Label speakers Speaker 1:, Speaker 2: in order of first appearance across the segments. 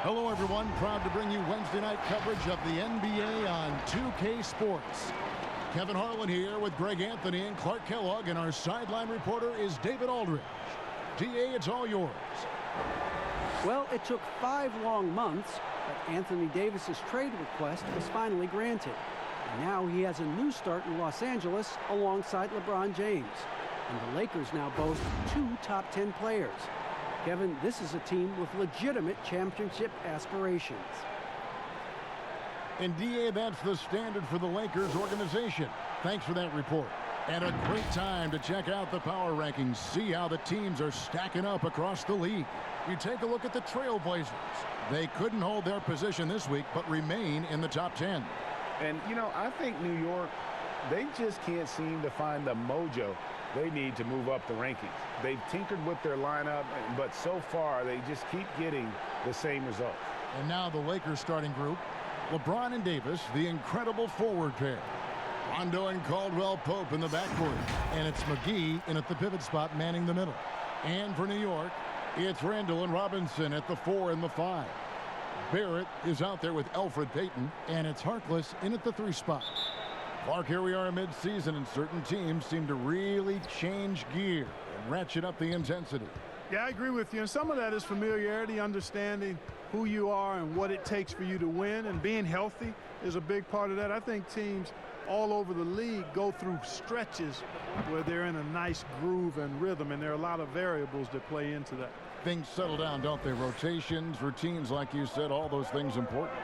Speaker 1: Hello, everyone. Proud to bring you Wednesday night coverage of the NBA on 2K Sports. Kevin Harlan here with Greg Anthony and Clark Kellogg, and our sideline reporter is David Aldridge. DA, it's all yours.
Speaker 2: Well, it took 5 long months, but Anthony Davis's trade request was finally granted. And now he has a new start in Los Angeles alongside LeBron James. And the Lakers now boast 2 top 10 players. Kevin, this is a team with legitimate championship aspirations.
Speaker 1: And DA, that's the standard for the Lakers organization. Thanks for that report. And a great time to check out the power rankings, see how the teams are stacking up across the league. You take a look at the Trailblazers. They couldn't hold their position this week, but remain in the top 10.
Speaker 3: And, you know, I think New York, they just can't seem to find the mojo they need to move up the rankings. They've tinkered with their lineup, but so far they just keep getting the same results.
Speaker 1: And now the Lakers starting group, LeBron and Davis, the incredible forward pair. Rondo and Caldwell Pope in the backcourt. And it's McGee in at the pivot spot manning the middle. And for New York, it's Randall and Robinson at the 4 and the 5. Barrett is out there with Elfrid Payton, and it's Harkless in at the 3 spot. Clark, here we are mid-season, and certain teams seem to really change gear and ratchet up the intensity.
Speaker 4: Yeah, I agree with you. And some of that is familiarity, understanding who you are and what it takes for you to win, and being healthy is a big part of that. I think teams all over the league go through stretches where they're in a nice groove and rhythm, and there are a lot of variables that play into that.
Speaker 1: Things settle down, don't they? Rotations, routines, like you said, all those things important.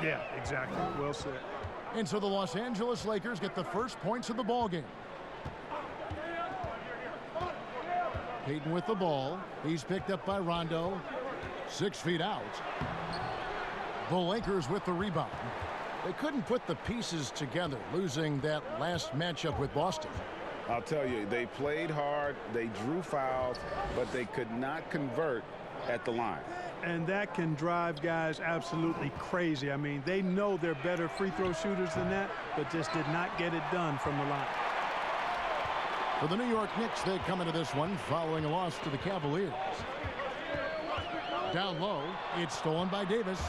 Speaker 4: Yeah, exactly. Well said.
Speaker 1: And so the Los Angeles Lakers get the first points of the ballgame. Payton with the ball. He's picked up by Rondo. 6 feet out. The Lakers with the rebound. They couldn't put the pieces together, losing that last matchup with Boston.
Speaker 3: I'll tell you, they played hard, they drew fouls, but they could not convert at the line.
Speaker 4: And that can drive guys absolutely crazy. I mean, they know they're better free throw shooters than that, but just did not get it done from the line.
Speaker 1: For the New York Knicks, they come into this one following a loss to the Cavaliers. Down low, it's stolen by Davis.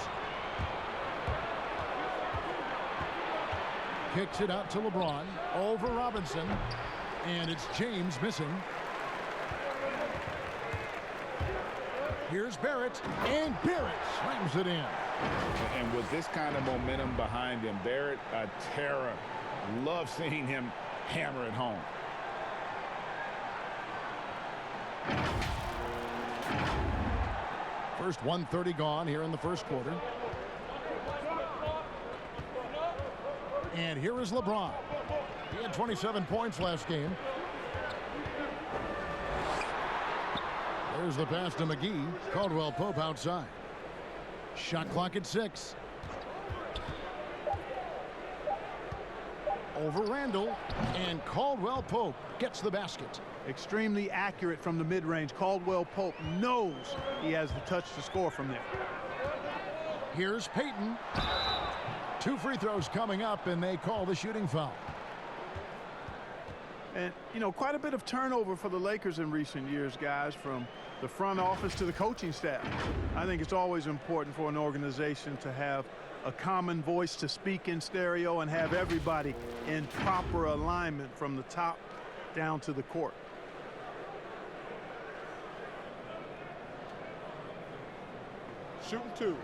Speaker 1: Kicks it out to LeBron, over Robinson, and it's James missing. Here's Barrett, and Barrett slams it in.
Speaker 3: And with this kind of momentum behind him, Barrett, a terror. Love seeing him hammer it home.
Speaker 1: First 1:30 gone here in the first quarter. And here is LeBron. He had 27 points last game. There's the pass to McGee. Caldwell Pope outside. Shot clock at 6. Over Randall, and Caldwell Pope gets the basket.
Speaker 4: Extremely accurate from the mid-range. Caldwell Pope knows he has the touch to score from there.
Speaker 1: Here's Payton. 2 free throws coming up, and they call the shooting foul.
Speaker 4: And, you know, quite a bit of turnover for the Lakers in recent years, guys, from the front office to the coaching staff. I think it's always important for an organization to have a common voice to speak in stereo and have everybody in proper alignment from the top down to the court. Shooting 2.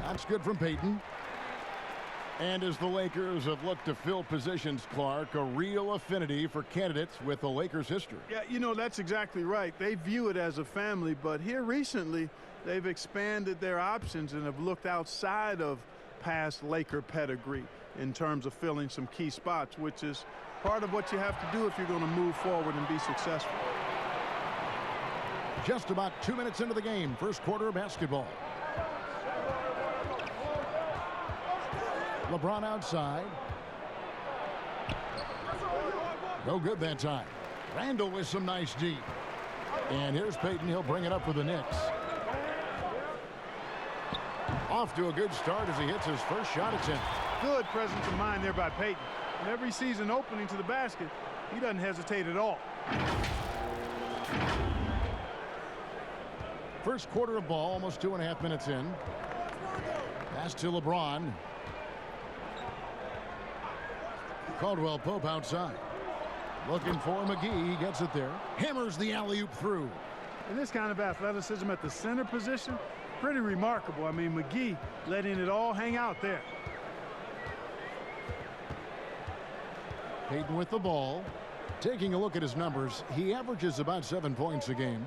Speaker 1: That's good from Payton. And as the Lakers have looked to fill positions, Clark, a real affinity for candidates with the Lakers' history.
Speaker 4: Yeah, you know, that's exactly right. They view it as a family, but here recently, they've expanded their options and have looked outside of past Laker pedigree in terms of filling some key spots, which is part of what you have to do if you're going to move forward and be successful.
Speaker 1: Just about 2 minutes into the game, first quarter of basketball. LeBron outside. No good that time. Randall with some nice D. And here's Payton. He'll bring it up for the Knicks. Off to a good start as he hits his first shot attempt.
Speaker 4: Good presence of mind there by Peyton. Whenever he sees an opening to the basket, he doesn't hesitate at all.
Speaker 1: First quarter of ball, almost 2.5 minutes in. Pass to LeBron. Caldwell Pope outside. Looking for McGee. He gets it there. Hammers the alley-oop through.
Speaker 4: And this kind of athleticism at the center position, pretty remarkable. I mean, McGee letting it all hang out there.
Speaker 1: Peyton with the ball. Taking a look at his numbers, he averages about 7 points a game.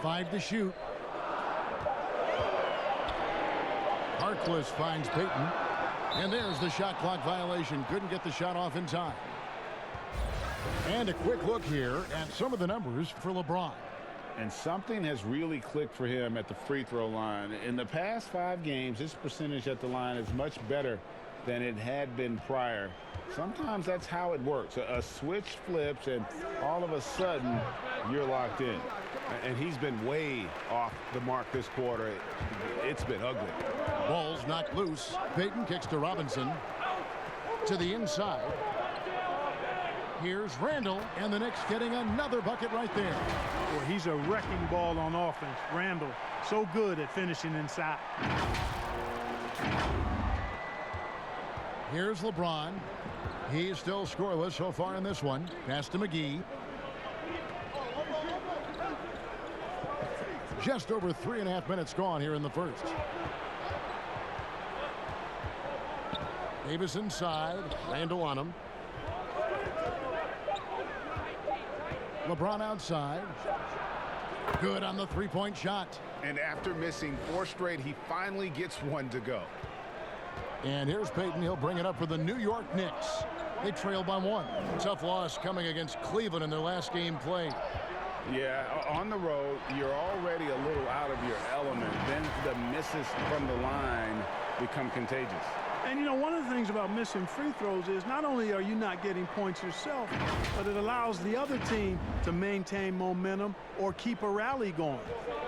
Speaker 1: 5 to shoot. Harkless finds Peyton. And there's the shot clock violation. Couldn't get the shot off in time. And a quick look here at some of the numbers for LeBron.
Speaker 3: And something has really clicked for him at the free throw line. In the past 5 games, his percentage at the line is much better than it had been prior. Sometimes that's how it works. A switch flips, and all of a sudden, you're locked in. And he's been way off the mark this quarter. It's been ugly.
Speaker 1: Ball's knocked loose. Peyton kicks to Robinson. To the inside. Here's Randall, and the Knicks getting another bucket right there.
Speaker 4: Boy, he's a wrecking ball on offense. Randall, so good at finishing inside.
Speaker 1: Here's LeBron. He's still scoreless so far in this one. Pass to McGee. Just over 3.5 minutes gone here in the first. Davis inside. Randall on him. LeBron outside. Good on the three-point shot.
Speaker 3: And after missing 4 straight, he finally gets one to go.
Speaker 1: And here's Peyton. He'll bring it up for the New York Knicks. They trail by 1. Tough loss coming against Cleveland in their last game played.
Speaker 3: Yeah, on the road, you're already a little out of your element. Then the misses from the line become contagious.
Speaker 4: And, you know, one of the things about missing free throws is not only are you not getting points yourself, but it allows the other team to maintain momentum or keep a rally going.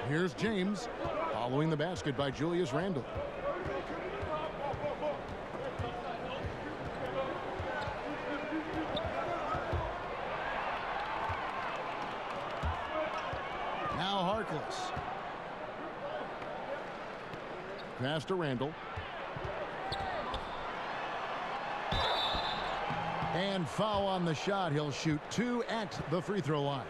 Speaker 1: Here's James following the basket by Julius Randle. Now Harkless. Pass to Randle. And foul on the shot. He'll shoot 2 at the free throw line.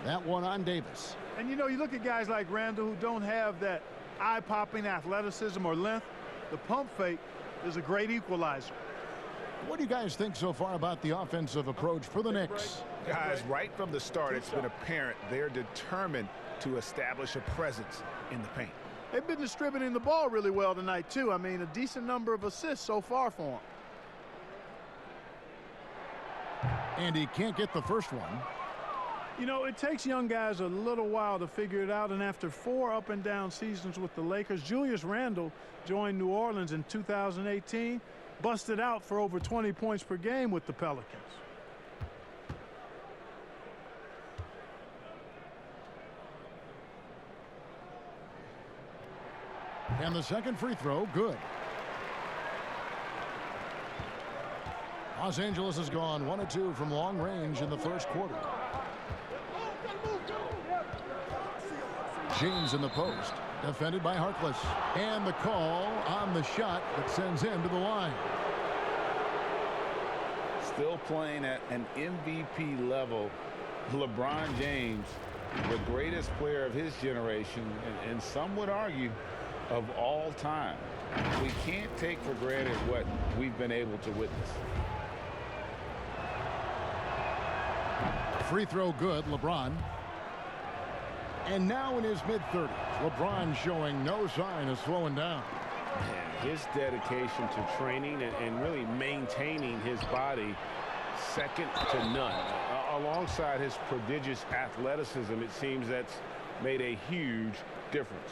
Speaker 1: That one on Davis.
Speaker 4: And, you know, you look at guys like Randall who don't have that eye-popping athleticism or length. The pump fake is a great equalizer.
Speaker 1: What do you guys think so far about the offensive approach for the Knicks?
Speaker 3: Guys, right from the start, it's been apparent they're determined to establish a presence in the paint.
Speaker 4: They've been distributing the ball really well tonight, too. I mean, a decent number of assists so far for them.
Speaker 1: And he can't get the first one.
Speaker 4: You know, it takes young guys a little while to figure it out, and after 4 up-and-down seasons with the Lakers, Julius Randle joined New Orleans in 2018, busted out for over 20 points per game with the Pelicans.
Speaker 1: And the second free throw, good. Los Angeles has gone 1 of 2 from long range in the first quarter. James in the post, defended by Harkless. And the call on the shot that sends him to the line.
Speaker 3: Still playing at an MVP level, LeBron James, the greatest player of his generation, and some would argue of all time. We can't take for granted what we've been able to witness.
Speaker 1: Free throw good, LeBron. And now in his mid-30s, LeBron showing no sign of slowing down.
Speaker 5: Man, his dedication to training and really maintaining his body, second to none. Alongside his prodigious athleticism, it seems that's made a huge difference.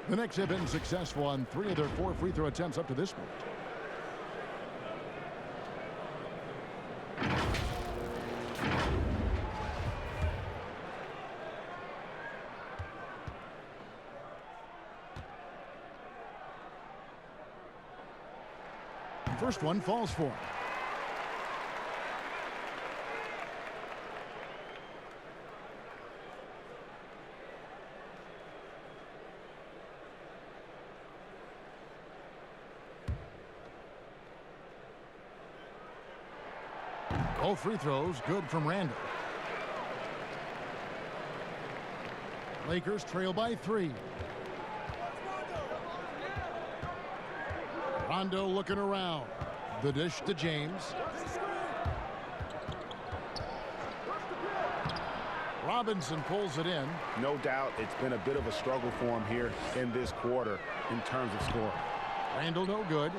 Speaker 1: The Knicks have been successful on 3 of their 4 free throw attempts up to this point. First one falls for him. Both free throws good from Randall. Lakers trail by 3. Rondo looking around. The dish to James. Robinson pulls it in.
Speaker 3: No doubt it's been a bit of a struggle for him here in this quarter in terms of scoring.
Speaker 1: Randall no good.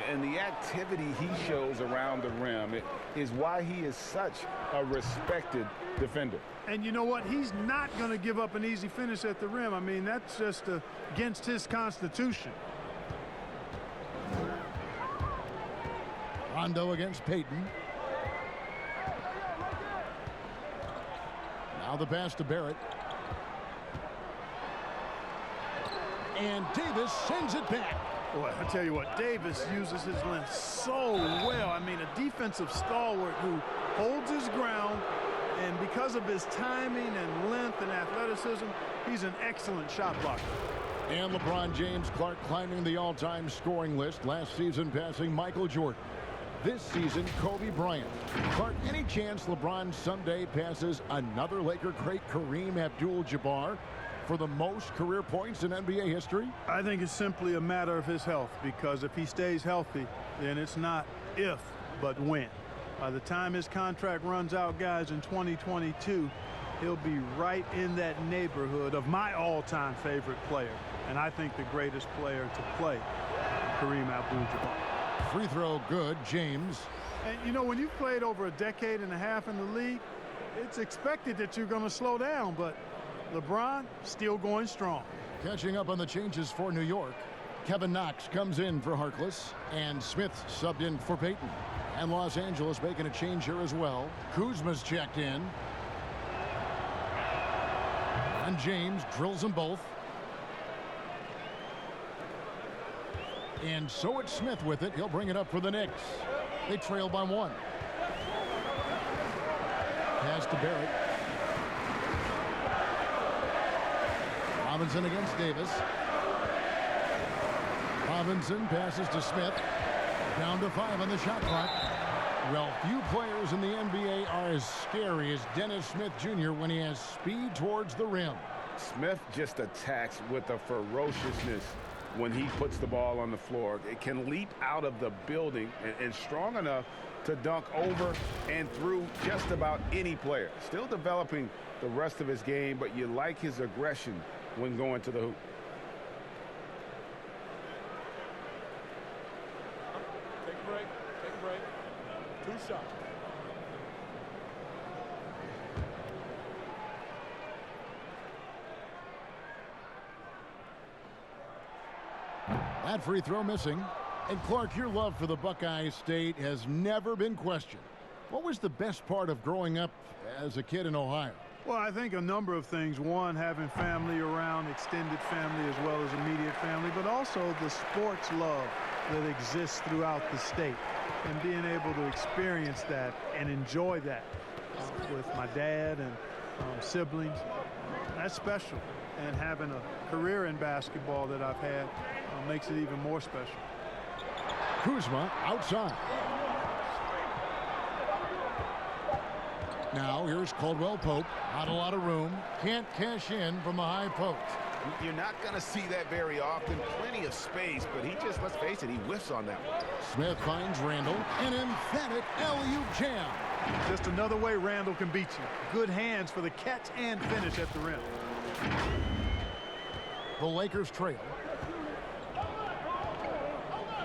Speaker 3: And the activity he shows around the rim is why he is such a respected defender.
Speaker 4: And you know what? He's not going to give up an easy finish at the rim. I mean, that's just against his constitution.
Speaker 1: Rondo against Payton. Now the pass to Barrett. And Davis sends it back.
Speaker 4: Boy, I tell you what, Davis uses his length so well. I mean, a defensive stalwart who holds his ground, and because of his timing and length and athleticism, he's an excellent shot blocker.
Speaker 1: And LeBron James, Clark, climbing the all-time scoring list, last season passing Michael Jordan. This season, Kobe Bryant. Clark, any chance LeBron someday passes another Laker great, Kareem Abdul-Jabbar, for the most career points in NBA history?
Speaker 4: I think it's simply a matter of his health, because if he stays healthy, then it's not if, but when. By the time his contract runs out, guys, in 2022, he'll be right in that neighborhood of my all-time favorite player, and I think the greatest player to play, Kareem Abdul-Jabbar.
Speaker 1: Free throw good, James.
Speaker 4: And, you know, when you've played over a decade and a half in the league, it's expected that you're going to slow down, but LeBron still going strong.
Speaker 1: Catching up on the changes for New York. Kevin Knox comes in for Harkless, and Smith subbed in for Payton. And Los Angeles making a change here as well. Kuzma's checked in. And James drills them both. And so it's Smith with it. He'll bring it up for the Knicks. They trail by 1. Pass to Barrett. Robinson against Davis. Robinson passes to Smith. Down to 5 on the shot clock. Well, few players in the NBA are as scary as Dennis Smith Jr. when he has speed towards the rim.
Speaker 3: Smith just attacks with a ferociousness when he puts the ball on the floor. It can leap out of the building and strong enough to dunk over and through just about any player. Still developing the rest of his game, but you like his aggression when going to the hoop.
Speaker 5: Take a break. Take a break. 2 shots.
Speaker 1: That free throw missing. And Clark, your love for the Buckeye State has never been questioned. What was the best part of growing up as a kid in Ohio?
Speaker 4: Well, I think a number of things. One, having family around, extended family as well as immediate family, but also the sports love that exists throughout the state and being able to experience that and enjoy that with my dad and siblings. That's special. And having a career in basketball that I've had makes it even more special.
Speaker 1: Kuzma outside. Now here's Caldwell Pope. Not a lot of room. Can't cash in from the high post.
Speaker 3: You're not going to see that very often. Plenty of space, but he just, let's face it, he whiffs on that one.
Speaker 1: Smith finds Randall. An emphatic alley-oop jam.
Speaker 4: Just another way Randall can beat you. Good hands for the catch and finish at the rim.
Speaker 1: The Lakers trail.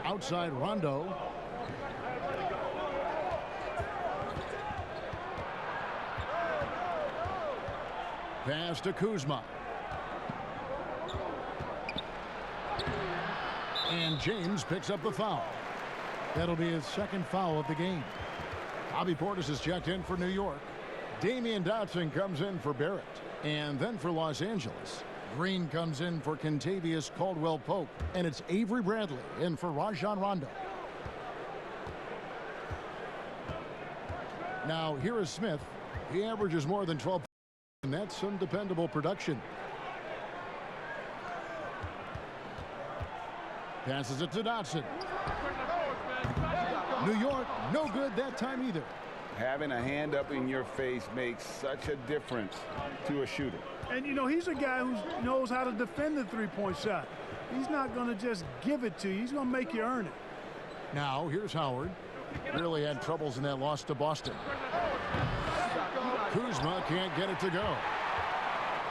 Speaker 1: Outside Rondo. Pass to Kuzma. And James picks up the foul. That'll be his second foul of the game. Bobby Portis is checked in for New York. Damian Dotson comes in for Barrett. And then for Los Angeles, Green comes in for Kentavious Caldwell-Pope. And it's Avery Bradley in for Rajon Rondo. Now, here is Smith. He averages more than 12, and that's some dependable production. Passes it to Dotson. New York, no good that time either.
Speaker 3: Having a hand up in your face makes such a difference to a shooter.
Speaker 4: And, you know, he's a guy who knows how to defend the three-point shot. He's not going to just give it to you. He's going to make you earn it.
Speaker 1: Now, here's Howard. Really had troubles in that loss to Boston. Kuzma can't get it to go.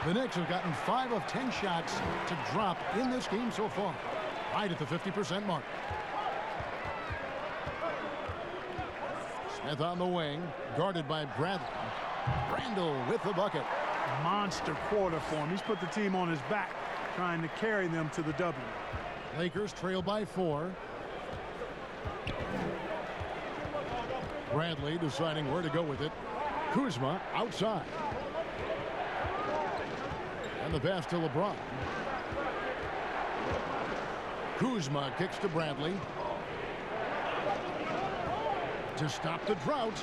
Speaker 1: The Knicks have gotten 5 of 10 shots to drop in this game so far. Right at the 50% mark. Smith on the wing, guarded by Bradley. Randall with the bucket.
Speaker 4: Monster quarter for him. He's put the team on his back, trying to carry them to the W.
Speaker 1: Lakers trail by 4. Bradley deciding where to go with it. Kuzma outside. And the pass to LeBron. Kuzma kicks to Bradley. To stop the drought.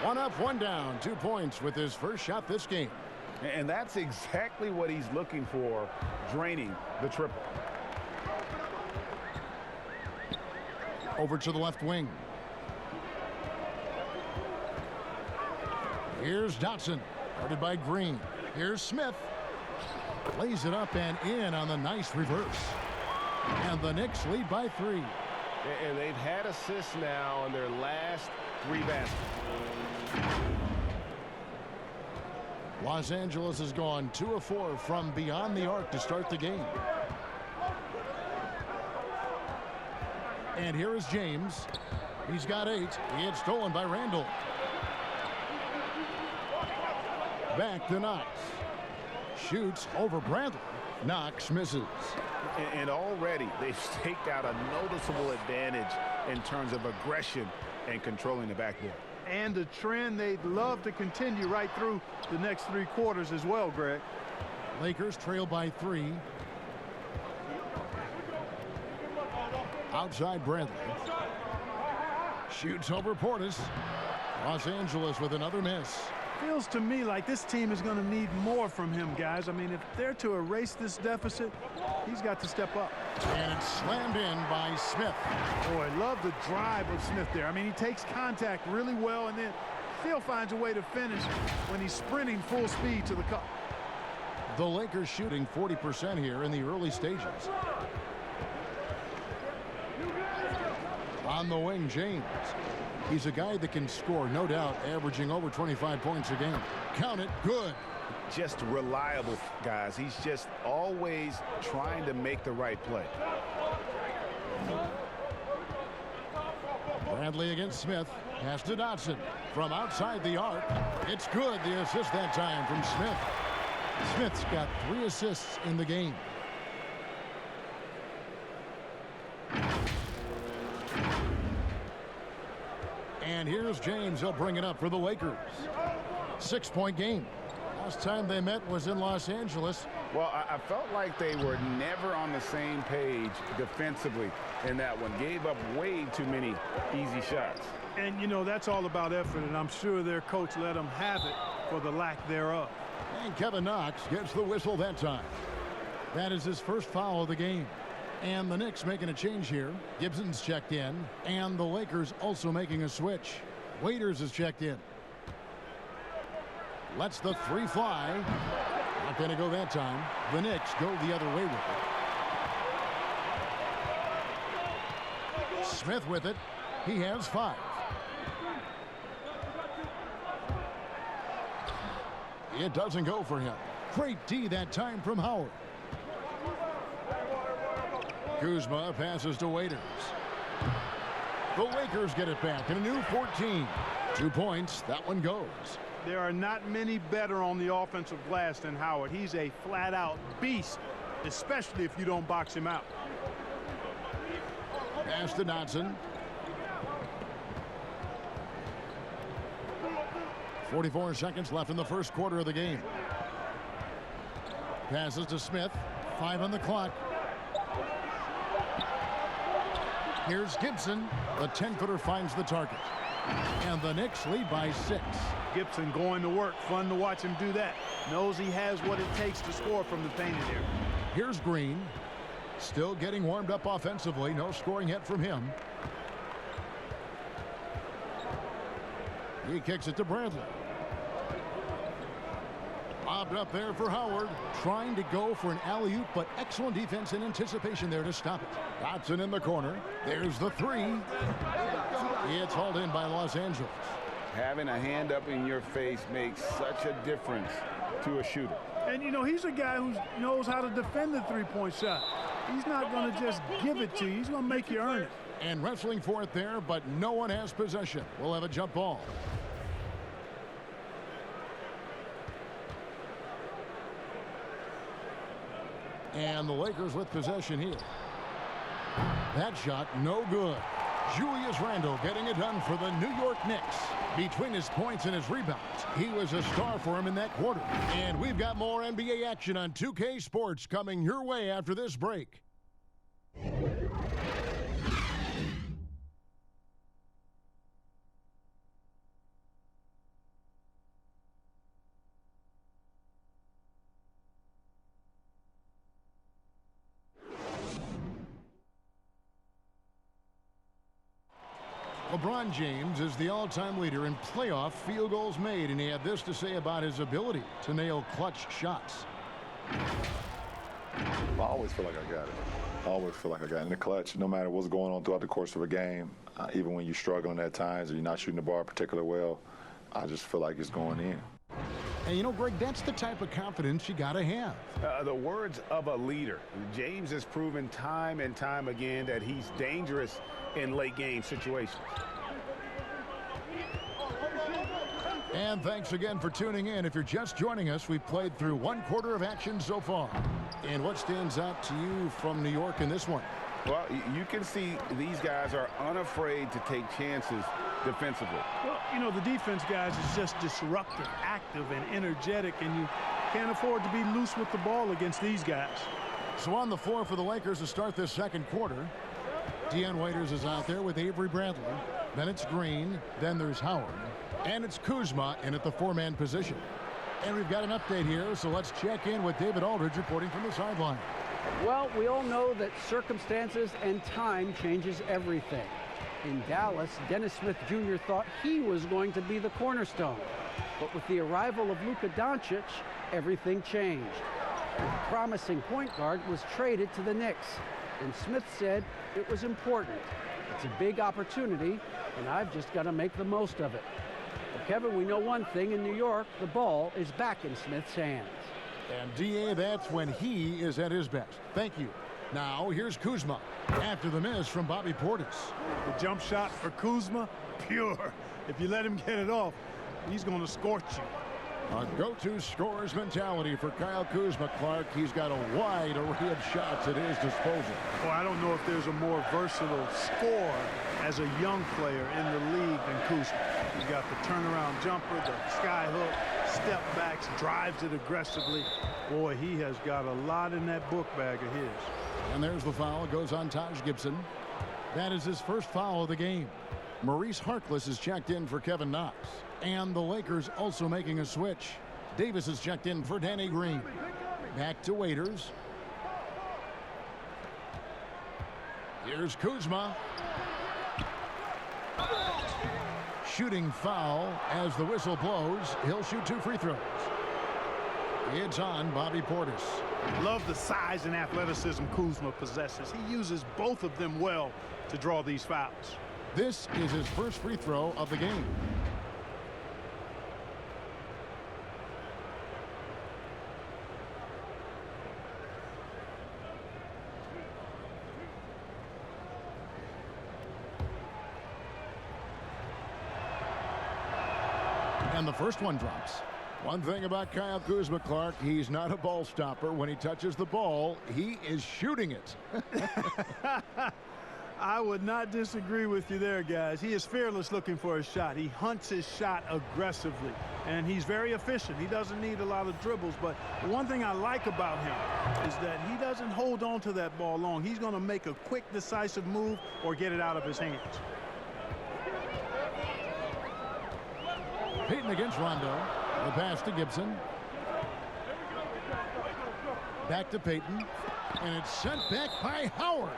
Speaker 1: 1 up, 1 down. 2 points with his first shot this game.
Speaker 3: And that's exactly what he's looking for, draining the triple.
Speaker 1: Over to the left wing. Here's Dotson, guarded by Green. Here's Smith. Lays it up and in on the nice reverse. And the Knicks lead by 3.
Speaker 5: And they've had assists now on their last 3 baskets.
Speaker 1: Los Angeles has gone 2 of 4 from beyond the arc to start the game. And here is James. He's got 8. He had stolen by Randall. Back to Knox. Shoots over Bradley. Knox misses.
Speaker 3: And already they've staked out a noticeable advantage in terms of aggression and controlling the backboard.
Speaker 4: And a trend they'd love to continue right through the next 3 quarters as well, Greg.
Speaker 1: Lakers trail by 3. Outside Bradley. Shoots over Portis. Los Angeles with another miss.
Speaker 4: Feels to me like this team is going to need more from him, guys. I mean, if they're to erase this deficit, he's got to step up.
Speaker 1: And it's slammed in by Smith.
Speaker 4: Boy, love the drive of Smith there. I mean, he takes contact really well and then still finds a way to finish when he's sprinting full speed to the cup.
Speaker 1: The Lakers shooting 40% here in the early stages. On the wing, James. He's a guy that can score, no doubt, averaging over 25 points a game. Count it, good.
Speaker 3: Just reliable, guys. He's just always trying to make the right play.
Speaker 1: Bradley against Smith. Pass to Dotson. From outside the arc. It's good, the assist that time from Smith. Smith's got 3 assists in the game. And here's James. He'll bring it up for the Lakers. 6-point game. Last time they met was in Los Angeles.
Speaker 3: Well, I felt like they were never on the same page defensively in that one. Gave up way too many easy shots.
Speaker 4: And, you know, that's all about effort, and I'm sure their coach let them have it for the lack thereof.
Speaker 1: And Kevin Knox gets the whistle that time. That is his first foul of the game. And the Knicks making a change here. Gibson's checked in. And the Lakers also making a switch. Waiters is checked in. Lets the 3 fly. Not going to go that time. The Knicks go the other way with it. Smith with it. He has 5. It doesn't go for him. Great D that time from Howard. Kuzma passes to Waiters. The Lakers get it back in a new 14. 2 points. That one goes.
Speaker 4: There are not many better on the offensive glass than Howard. He's a flat-out beast, especially if you don't box him out.
Speaker 1: Pass to Dotson. 44 seconds left in the first quarter of the game. Passes to Smith. 5 on the clock. Here's Gibson. The 10-footer finds the target. And the Knicks lead by 6.
Speaker 4: Gibson going to work. Fun to watch him do that. Knows he has what it takes to score from the painted area.
Speaker 1: Here's Green. Still getting warmed up offensively. No scoring yet from him. He kicks it to Bradley. Lobbed up there for Howard. Trying to go for an alley-oop, but excellent defense and anticipation there to stop it. Dotson in the corner. There's the 3. It's hauled in by Los Angeles.
Speaker 3: Having a hand up in your face makes such a difference to a shooter.
Speaker 4: And, you know, he's a guy who knows how to defend the three-point shot. He's not going to just give it to you. He's going to make you earn it.
Speaker 1: And wrestling for it there, but no one has possession. We'll have a jump ball. And the Lakers with possession here. That shot, no good. Julius Randle getting it done for the New York Knicks. Between his points and his rebounds, he was a star for him in that quarter. And we've got more NBA action on 2K Sports coming your way after this break. LeBron James is the all-time leader in playoff field goals made, and he had this to say about his ability to nail clutch shots.
Speaker 6: I always feel like I got it. I always feel like I got it in the clutch, no matter what's going on throughout the course of a game. Even when you're struggling at times or you're not shooting the ball particularly well, I just feel like it's going in.
Speaker 1: And you know, Greg, that's the type of confidence you got to have.
Speaker 3: The words of a leader. James has proven time and time again that he's dangerous in late game situations.
Speaker 1: And thanks again for tuning in. If you're just joining us, we've played through 1 quarter of action so far. And what stands out to you from New York in this one?
Speaker 3: Well, you can see these guys are unafraid to take chances defensively.
Speaker 4: Well, you know, the defense, guys, is just disruptive, active, and energetic, and you can't afford to be loose with the ball against these guys.
Speaker 1: So on the floor for the Lakers to start this second quarter, Dion Waiters is out there with Avery Bradley. Then it's Green. Then there's Howard. And it's Kuzma in at the 4-man position. And we've got an update here, so let's check in with David Aldridge reporting from the sideline.
Speaker 2: Well, we all know that circumstances and time changes everything. In Dallas, Dennis Smith Jr. thought he was going to be the cornerstone. But with the arrival of Luka Doncic, everything changed. The promising point guard was traded to the Knicks, and Smith said it was important. It's a big opportunity, and I've just got to make the most of it. Well, Kevin, we know one thing in New York, the ball is back in Smith's hands.
Speaker 1: And D.A., that's when he is at his best. Thank you. Now, here's Kuzma after the miss from Bobby Portis.
Speaker 4: The jump shot for Kuzma, pure. If you let him get it off, he's going to scorch you.
Speaker 1: A go-to scorer's mentality for Kyle Kuzma, Clark. He's got a wide array of shots at his disposal.
Speaker 4: Well, I don't know if there's a more versatile scorer as a young player in the league than Kuzma. He's got the turnaround jumper, the sky hook, step backs, drives it aggressively. Boy, he has got a lot in that book bag of his.
Speaker 1: And there's the foul. It goes on Taj Gibson. That is his first foul of the game. Maurice Harkless is checked in for Kevin Knox. And the Lakers also making a switch. Davis is checked in for Danny Green. Back to Waiters. Here's Kuzma. Shooting foul as the whistle blows. He'll shoot 2 free throws. It's on Bobby Portis.
Speaker 4: Love the size and athleticism Kuzma possesses. He uses both of them well to draw these fouls.
Speaker 1: This is his first free throw of the game. And the first one drops. One thing about Kyle Kuzma, Clark, he's not a ball stopper. When he touches the ball, he is shooting it.
Speaker 4: I would not disagree with you there, guys. He is fearless looking for his shot. He hunts his shot aggressively, and he's very efficient. He doesn't need a lot of dribbles, but one thing I like about him is that he doesn't hold on to that ball long. He's going to make a quick, decisive move or get it out of his hands.
Speaker 1: Payton against Rondo. The pass to Gibson. Back to Payton. And it's sent back by Howard.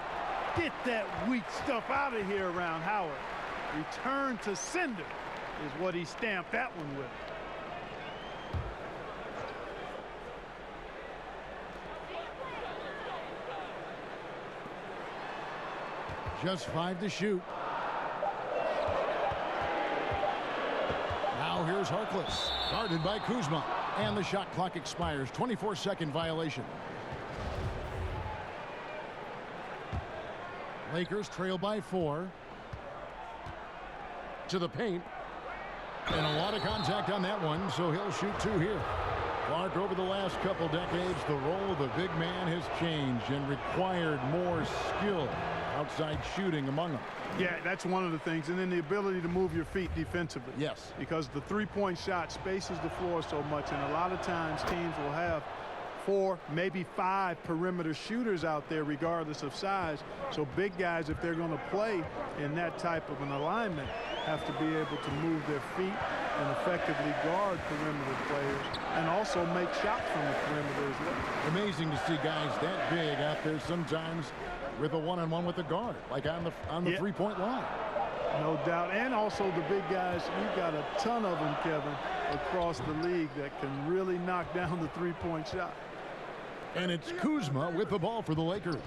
Speaker 4: Get that weak stuff out of here around Howard. Return to sender is what he stamped that one with.
Speaker 1: Just 5 to shoot. Now here's Harkless. Guarded by Kuzma. And the shot clock expires. 24-second violation. Lakers trail by 4. To the paint. And a lot of contact on that one, so he'll shoot 2 here. Clark, over the last couple decades, the role of the big man has changed and required more skill outside shooting among them.
Speaker 4: Yeah, that's one of the things. And then the ability to move your feet defensively.
Speaker 1: Yes.
Speaker 4: Because the three-point shot spaces the floor so much, and a lot of times teams will have 4, maybe 5 perimeter shooters out there regardless of size. So big guys, if they're going to play in that type of an alignment, have to be able to move their feet and effectively guard perimeter players and also make shots from the perimeter as well.
Speaker 1: Amazing to see guys that big out there sometimes with a one-on-one with the guard, like on the three-point line.
Speaker 4: No doubt. And also the big guys, we've got a ton of them, Kevin, across the league that can really knock down the three-point shot.
Speaker 1: And it's Kuzma with the ball for the Lakers.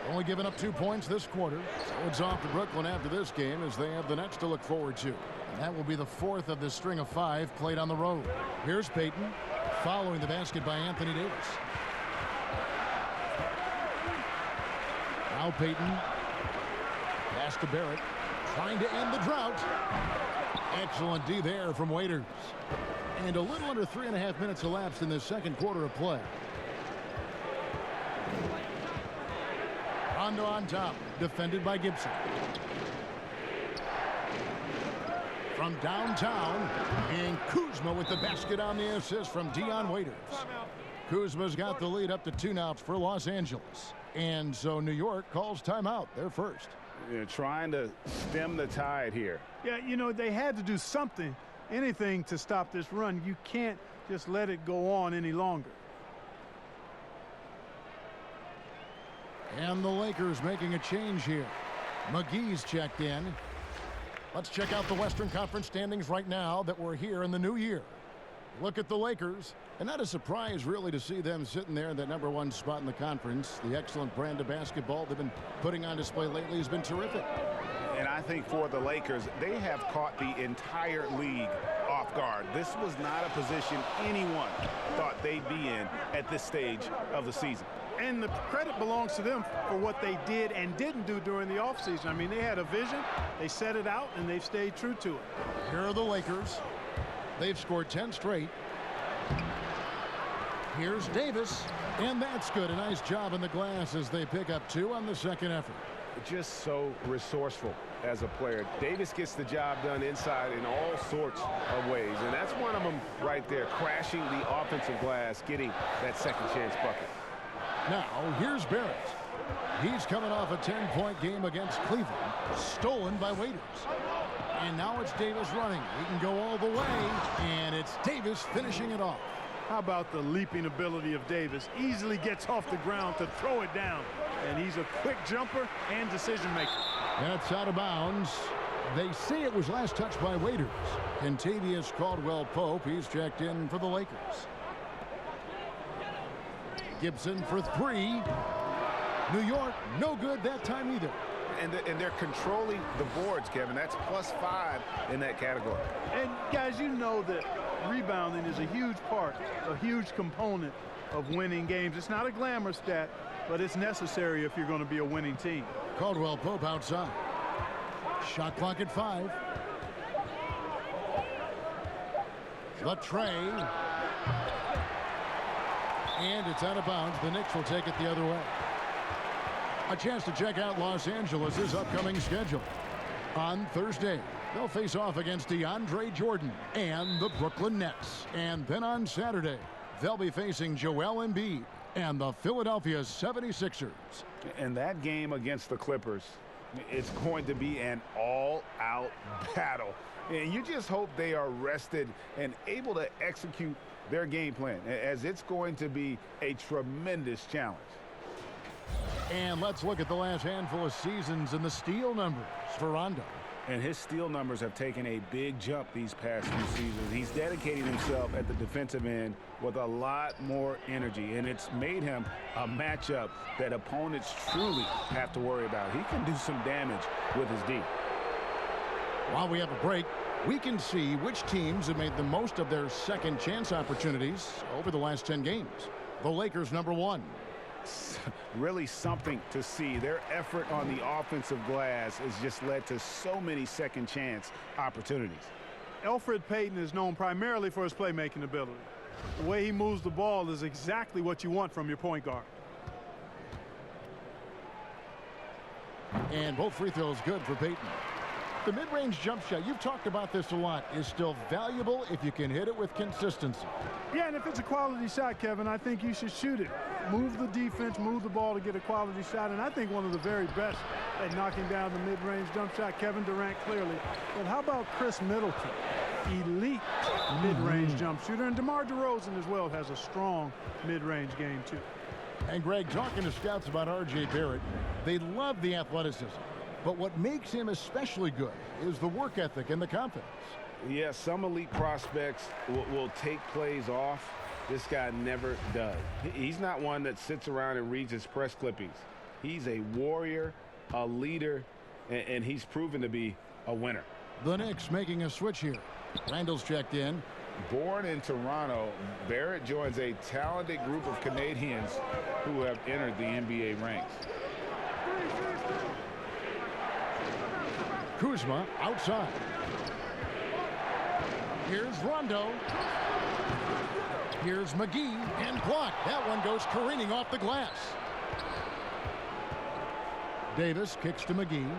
Speaker 1: Only giving up 2 points this quarter. So it's off to Brooklyn after this game as they have the Nets to look forward to. And that will be the 4th of the string of 5 played on the road. Here's Payton following the basket by Anthony Davis. Now Payton. Pass to Barrett. Trying to end the drought. Excellent D there from Waiters. And a little under 3.5 minutes elapsed in this second quarter of play. Rondo on top, defended by Gibson. From downtown, and Kuzma with the basket on the assist from Dion Waiters. Kuzma's got the lead up to 2 now for Los Angeles. And so New York calls timeout. They're first.
Speaker 3: They're trying to stem the tide here.
Speaker 4: Yeah, you know, they had to do something, anything to stop this run. You can't just let it go on any longer.
Speaker 1: And the Lakers making a change here. McGee's checked in. Let's check out the Western Conference standings right now that we're here in the new year. Look at the Lakers. And not a surprise, really, to see them sitting there in that #1 spot in the conference. The excellent brand of basketball they've been putting on display lately has been terrific.
Speaker 3: And I think for the Lakers, they have caught the entire league off guard. This was not a position anyone thought they'd be in at this stage of the season.
Speaker 4: And the credit belongs to them for what they did and didn't do during the offseason. I mean, they had a vision, they set it out, and they've stayed true to it.
Speaker 1: Here are the Lakers. They've scored 10 straight. Here's Davis, and that's good. A nice job in the glass as they pick up 2 on the second effort.
Speaker 3: Just so resourceful as a player. Davis gets the job done inside in all sorts of ways, and that's one of them right there, crashing the offensive glass, getting that second chance bucket.
Speaker 1: Now, here's Barrett. He's coming off a 10-point game against Cleveland, stolen by Waiters. And now it's Davis running. He can go all the way, and it's Davis finishing it off.
Speaker 4: How about the leaping ability of Davis? Easily gets off the ground to throw it down. And he's a quick jumper and decision maker.
Speaker 1: That's out of bounds. They say it was last touched by Waiters. Kentavious Caldwell-Pope, he's checked in for the Lakers. Gibson for 3. New York, no good that time either.
Speaker 3: And they're controlling the boards, Kevin. That's +5 in that category.
Speaker 4: And guys, you know that rebounding is a huge part, a huge component of winning games. It's not a glamour stat, but it's necessary if you're going to be a winning team.
Speaker 1: Caldwell-Pope outside. Shot clock at 5. The tray. And it's out of bounds. The Knicks will take it the other way. A chance to check out Los Angeles' upcoming schedule. On Thursday, they'll face off against DeAndre Jordan and the Brooklyn Nets. And then on Saturday, they'll be facing Joel Embiid and the Philadelphia 76ers.
Speaker 3: And that game against the Clippers, it's going to be an all-out battle. And you just hope they are rested and able to execute their game plan, as it's going to be a tremendous challenge.
Speaker 1: And let's look at the last handful of seasons and the steal numbers for Rondo.
Speaker 3: And his steal numbers have taken a big jump these past few seasons. He's dedicating himself at the defensive end with a lot more energy, and it's made him a matchup that opponents truly have to worry about. He can do some damage with his D.
Speaker 1: While we have a break, we can see which teams have made the most of their second chance opportunities over the last 10 games. The Lakers, #1.
Speaker 3: Really something to see. Their effort on the offensive glass has just led to so many second chance opportunities.
Speaker 4: Elfrid Payton is known primarily for his playmaking ability. The way he moves the ball is exactly what you want from your point guard.
Speaker 1: And both free throws good for Payton. The mid-range jump shot, you've talked about this a lot, is still valuable if you can hit it with consistency.
Speaker 4: Yeah, and if it's a quality shot, Kevin, I think you should shoot it. Move the defense, move the ball to get a quality shot, and I think one of the very best at knocking down the mid-range jump shot, Kevin Durant clearly. But how about Chris Middleton? Elite mid-range jump shooter, and DeMar DeRozan as well has a strong mid-range game too.
Speaker 1: And Greg, talking to scouts about R.J. Barrett, they love the athleticism. But what makes him especially good is the work ethic and the confidence.
Speaker 3: Yeah, some elite prospects will take plays off. This guy never does. He's not one that sits around and reads his press clippings. He's a warrior, a leader, and he's proven to be a winner.
Speaker 1: The Knicks making a switch here. Randall's checked in.
Speaker 3: Born in Toronto, Barrett joins a talented group of Canadians who have entered the NBA ranks.
Speaker 1: Kuzma outside. Here's Rondo. Here's McGee and blocked. That one goes careening off the glass. Davis kicks to McGee.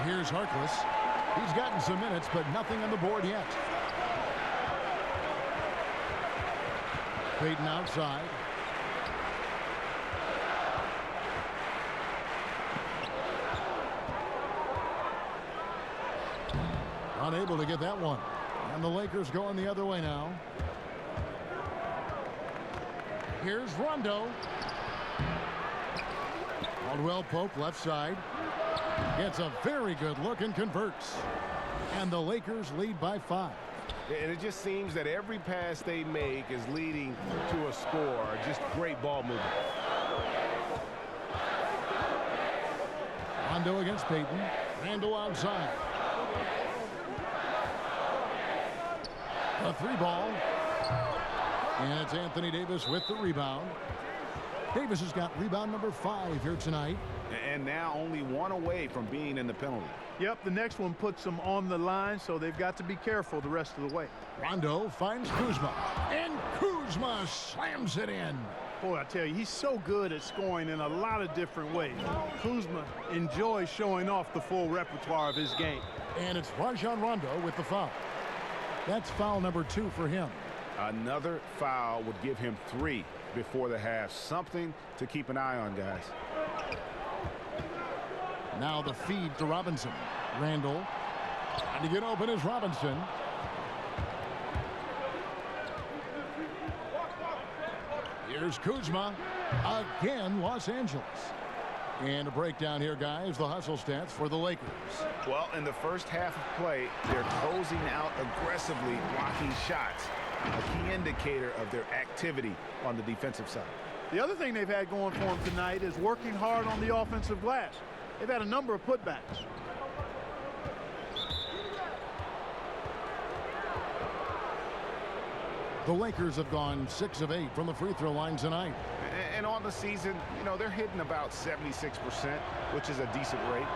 Speaker 1: Here's Harkless. He's gotten some minutes, but nothing on the board yet. Payton outside. Unable to get that one. And the Lakers going the other way now. Here's Rondo. Caldwell Pope left side. Gets a very good look and converts. And the Lakers lead by 5.
Speaker 5: And it just seems that every pass they make is leading to a score. Just great ball movement.
Speaker 1: Rondo against Payton. Randall outside. A 3-ball. And it's Anthony Davis with the rebound. Davis has got rebound number 5 here tonight.
Speaker 3: And now only one away from being in the penalty.
Speaker 4: Yep, the next one puts them on the line, so they've got to be careful the rest of the way.
Speaker 1: Rondo finds Kuzma. And Kuzma slams it in.
Speaker 4: Boy, I tell you, he's so good at scoring in a lot of different ways. Kuzma enjoys showing off the full repertoire of his game.
Speaker 1: And it's Rajon Rondo with the foul. That's foul number 2 for him.
Speaker 3: Another foul would give him 3 before the half. Something to keep an eye on, guys.
Speaker 1: Now the feed to Robinson. Randall. Trying to get open is Robinson. Here's Kuzma. Again, Los Angeles. And a breakdown here, guys. The hustle stats for the Lakers.
Speaker 3: Well, in the first half of play, they're closing out aggressively, blocking shots. A key indicator of their activity on the defensive side.
Speaker 4: The other thing they've had going for them tonight is working hard on the offensive glass. They've had a number of putbacks.
Speaker 1: The Lakers have gone 6 of 8 from the free throw line tonight.
Speaker 3: And on the season, you know, they're hitting about 76%, which is a decent rate.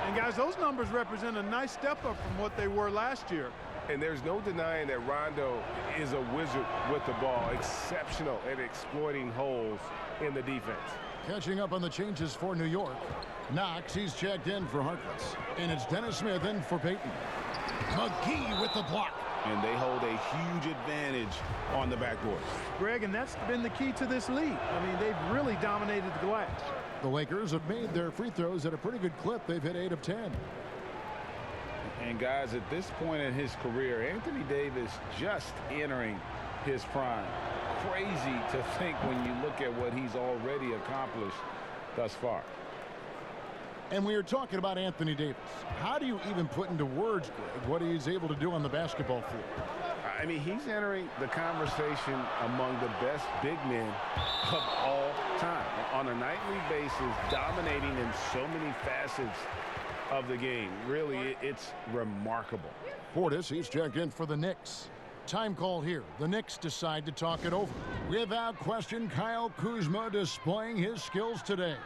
Speaker 4: And guys, those numbers represent a nice step up from what they were last year.
Speaker 5: And there's no denying that Rondo is a wizard with the ball, exceptional at exploiting holes in the defense.
Speaker 1: Catching up on the changes for New York. Knox, he's checked in for Harkless. And it's Dennis Smith in for Payton. McGee with the block.
Speaker 5: And they hold a huge advantage on the backboard.
Speaker 4: Greg, and that's been the key to this lead. I mean, they've really dominated the glass.
Speaker 1: The Lakers have made their free throws at a pretty good clip. They've hit 8 of 10.
Speaker 5: And guys, at this point in his career, Anthony Davis just entering his prime. Crazy to think when you look at what he's already accomplished thus far.
Speaker 1: And we are talking about Anthony Davis. How do you even put into words, Greg, what he's able to do on the basketball floor?
Speaker 5: I mean, he's entering the conversation among the best big men of all time. On a nightly basis, dominating in so many facets of the game. Really, it's remarkable.
Speaker 1: Portis, he's checked in for the Knicks. Time call here. The Knicks decide to talk it over. Without question, Kyle Kuzma displaying his skills today.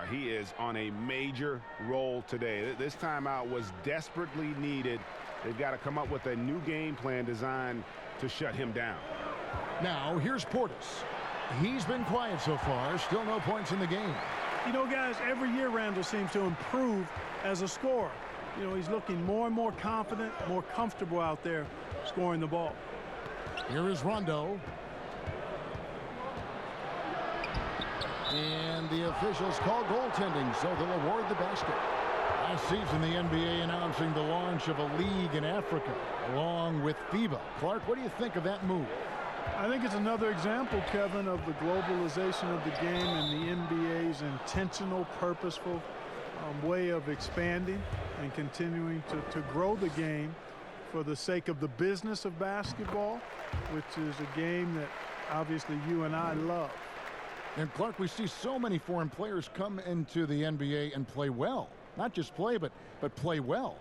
Speaker 5: He is on a major roll today. This timeout was desperately needed. They've got to come up with a new game plan designed to shut him down.
Speaker 1: Now, here's Portis. He's been quiet so far. Still no points in the game.
Speaker 4: You know, guys, every year Randall seems to improve as a scorer. You know, he's looking more and more confident, more comfortable out there scoring the ball.
Speaker 1: Here is Rondo. And the officials call goaltending, so they'll award the basket. Last season, the NBA announcing the launch of a league in Africa, along with FIBA. Clark, what do you think of that move?
Speaker 4: I think it's another example, Kevin, of the globalization of the game and the NBA's intentional, purposeful way of expanding and continuing to grow the game for the sake of the business of basketball, which is a game that obviously you and I love.
Speaker 1: And Clark, we see so many foreign players come into the NBA and play well. Not just play, but play well.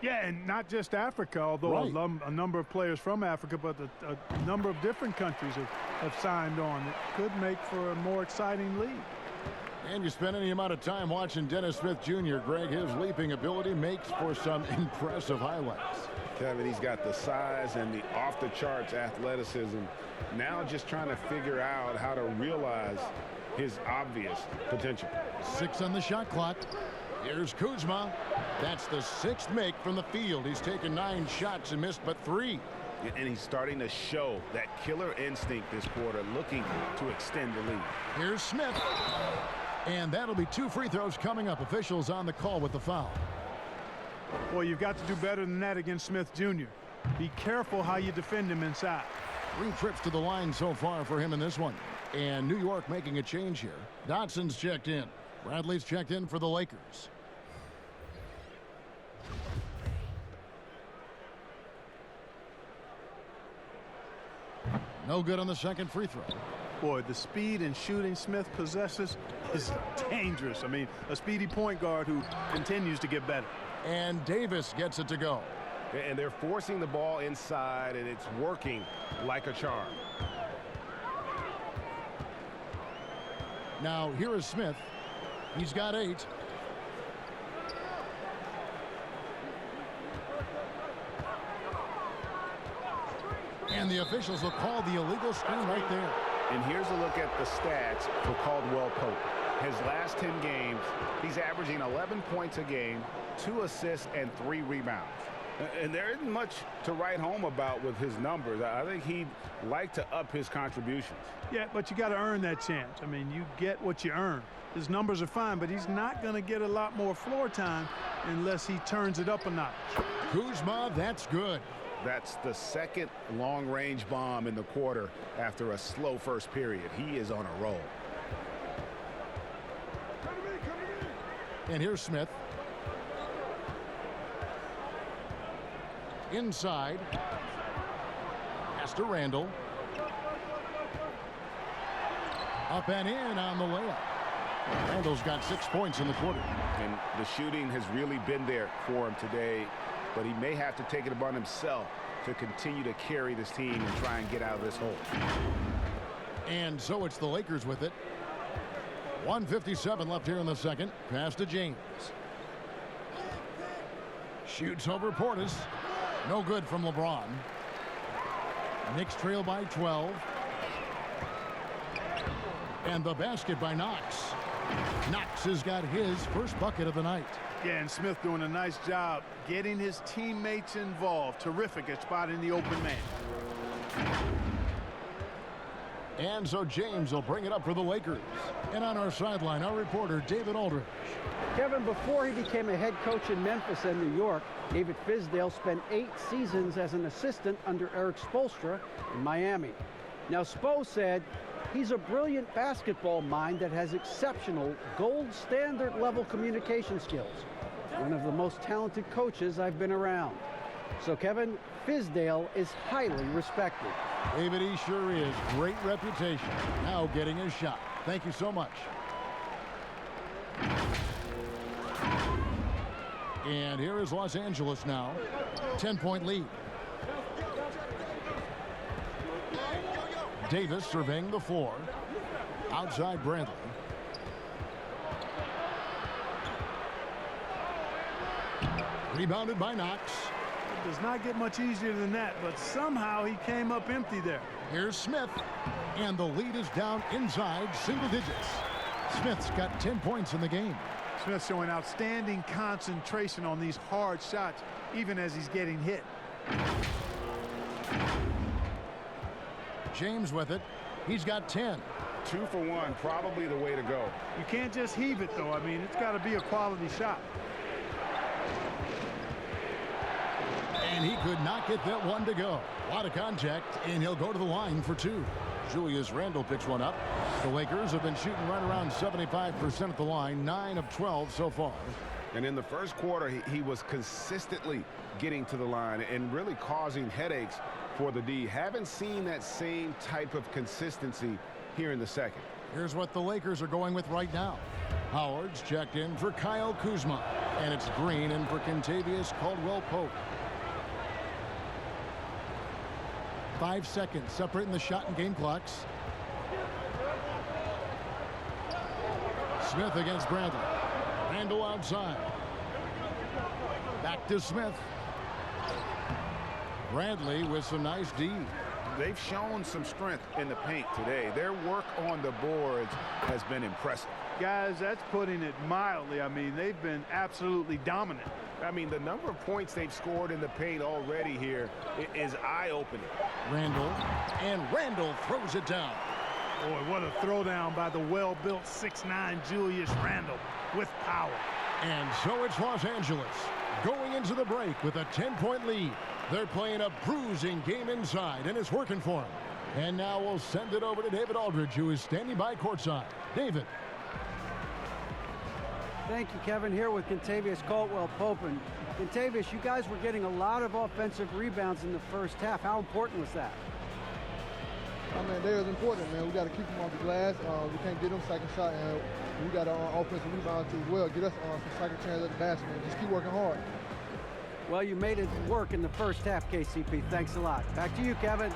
Speaker 4: Yeah, and not just Africa, although
Speaker 1: right.
Speaker 4: A number of players from Africa, but a number of different countries have signed on. It could make for a more exciting league.
Speaker 1: And you spend any amount of time watching Dennis Smith Jr., Greg, his leaping ability makes for some impressive highlights.
Speaker 5: Kevin, he's got the size and the off-the-charts athleticism. Now just trying to figure out how to realize his obvious potential.
Speaker 1: 6 on the shot clock. Here's Kuzma. That's the 6th make from the field. He's taken 9 shots and missed but 3.
Speaker 5: And he's starting to show that killer instinct this quarter, looking to extend the lead.
Speaker 1: Here's Smith. And that'll be 2 free throws coming up. Officials on the call with the foul.
Speaker 4: Well, you've got to do better than that against Smith Jr. Be careful how you defend him inside.
Speaker 1: 3 trips to the line so far for him in this one. And New York making a change here. Dotson's checked in. Bradley's checked in for the Lakers. No good on the second free throw.
Speaker 4: Boy, the speed and shooting Smith possesses is dangerous. I mean, a speedy point guard who continues to get better.
Speaker 1: And Davis gets it to go.
Speaker 5: And they're forcing the ball inside, and it's working like a charm.
Speaker 1: Now, here is Smith. He's got 8. And the officials will call the illegal screen right there.
Speaker 5: And here's a look at the stats for Caldwell Pope. His last 10 games, he's averaging 11 points a game, 2 assists, and 3 rebounds. And there isn't much to write home about with his numbers. I think he'd like to up his contributions.
Speaker 4: Yeah, but you got to earn that chance. I mean, you get what you earn. His numbers are fine, but he's not going to get a lot more floor time unless he turns it up a notch.
Speaker 1: Kuzma, that's good.
Speaker 5: That's the second long-range bomb in the quarter after a slow first period. He is on a roll.
Speaker 1: And here's Smith. Inside. Pass to Randall. Up and in on the layup. Randall's got 6 points in the quarter.
Speaker 5: And the shooting has really been there for him today, but he may have to take it upon himself to continue to carry this team and try and get out of this hole.
Speaker 1: And so it's the Lakers with it. 1:57 left here in the second. Pass to James. Shoots over Portis. No good from LeBron. Knicks trail by 12. And the basket by Knox. Knox has got his first bucket of the night.
Speaker 4: Yeah, and Smith doing a nice job getting his teammates involved. Terrific at spotting the open man.
Speaker 1: And so James will bring it up for the Lakers. And on our sideline, our reporter, David Aldridge.
Speaker 2: Kevin, before he became a head coach in Memphis and New York, David Fizdale spent 8 seasons as an assistant under Eric Spoelstra in Miami. Now, Spo said he's a brilliant basketball mind that has exceptional gold standard level communication skills. One of the most talented coaches I've been around. So, Kevin, Fizdale is highly respected.
Speaker 1: David, he sure is. Great reputation. Now getting his shot. Thank you so much. And here is Los Angeles now. 10-point lead. Davis surveying the floor. Outside Bradley. Rebounded by Knox.
Speaker 4: It does not get much easier than that, but somehow he came up empty there.
Speaker 1: Here's Smith. And the lead is down inside single digits. Smith's got 10 points in the game.
Speaker 4: Smith showing outstanding concentration on these hard shots, even as he's getting hit.
Speaker 1: James with it. He's got 10.
Speaker 5: 2 for 1, probably the way to go.
Speaker 4: You can't just heave it, though. I mean, it's got to be a quality shot.
Speaker 1: And he could not get that one to go. A lot of contact, and he'll go to the line for 2. Julius Randle picks one up. The Lakers have been shooting right around 75% at the line, 9 of 12 so far.
Speaker 5: And in the first quarter, he was consistently getting to the line and really causing headaches for the D. Haven't seen that same type of consistency here in the second.
Speaker 1: Here's what the Lakers are going with right now. Howard's checked in for Kyle Kuzma. And it's Green in for Kentavious Caldwell-Pope. 5 seconds separating the shot and game clocks. Smith against Bradley. Randle outside. Back to Smith. Bradley with some nice D.
Speaker 3: They've shown some strength in the paint today. Their work on the boards has been impressive.
Speaker 4: Guys, that's putting it mildly. I mean, they've been absolutely dominant.
Speaker 5: I mean, the number of points they've scored in the paint already here is eye-opening.
Speaker 1: Randle throws it down.
Speaker 4: Boy, what a throwdown by the well-built 6'9" Julius Randle with power.
Speaker 1: And so it's Los Angeles going into the break with a 10-point lead. They're playing a bruising game inside, and it's working for them. And now we'll send it over to David Aldridge, who is standing by courtside. David.
Speaker 2: Thank you, Kevin. Here with Kentavious Caldwell-Pope. And Kentavious, you guys were getting a lot of offensive rebounds in the first half. How important was that?
Speaker 7: I mean, they was important, man. We got to keep them off the glass. We can't get them second shot, and we got our offensive rebound too as well. Get us some second chance at the basket, man. Just keep working hard.
Speaker 2: Well, you made it work in the first half, KCP. Thanks a lot. Back to you, Kevin.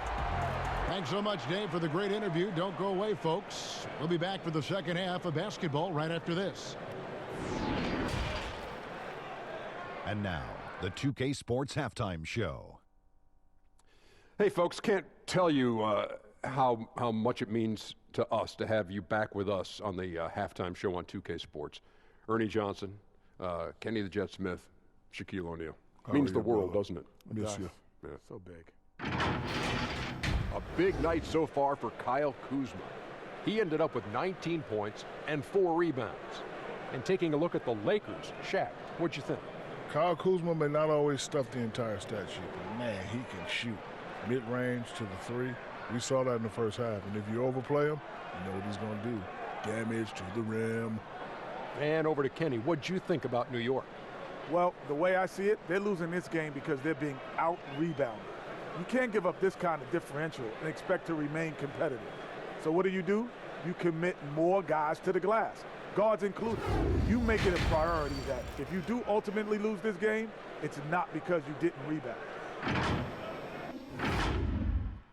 Speaker 1: Thanks so much, Dave, for the great interview. Don't go away, folks. We'll be back for the second half of basketball right after this.
Speaker 8: And now, the 2K Sports Halftime Show.
Speaker 9: Hey, folks, can't tell you how much it means to us to have you back with us on the halftime show on 2K Sports. Ernie Johnson, Kenny the Jet Smith, Shaquille O'Neal. Means the world, doesn't it?
Speaker 3: Yes, you.
Speaker 9: Yeah.
Speaker 3: So big.
Speaker 9: A big night so far for Kyle Kuzma. He ended up with 19 points and 4 rebounds. And taking a look at the Lakers, Shaq, what'd you think?
Speaker 10: Kyle Kuzma may not always stuff the entire stat sheet, but man, he can shoot mid-range to the 3. We saw that in the first half, and if you overplay him, you know what he's going to do. Damage to the rim.
Speaker 9: And over to Kenny, what'd you think about New York?
Speaker 11: Well, the way I see it, they're losing this game because they're being out-rebounded. You can't give up this kind of differential and expect to remain competitive. So what do? You commit more guys to the glass, guards included. You make it a priority that if you do ultimately lose this game, it's not because you didn't rebound.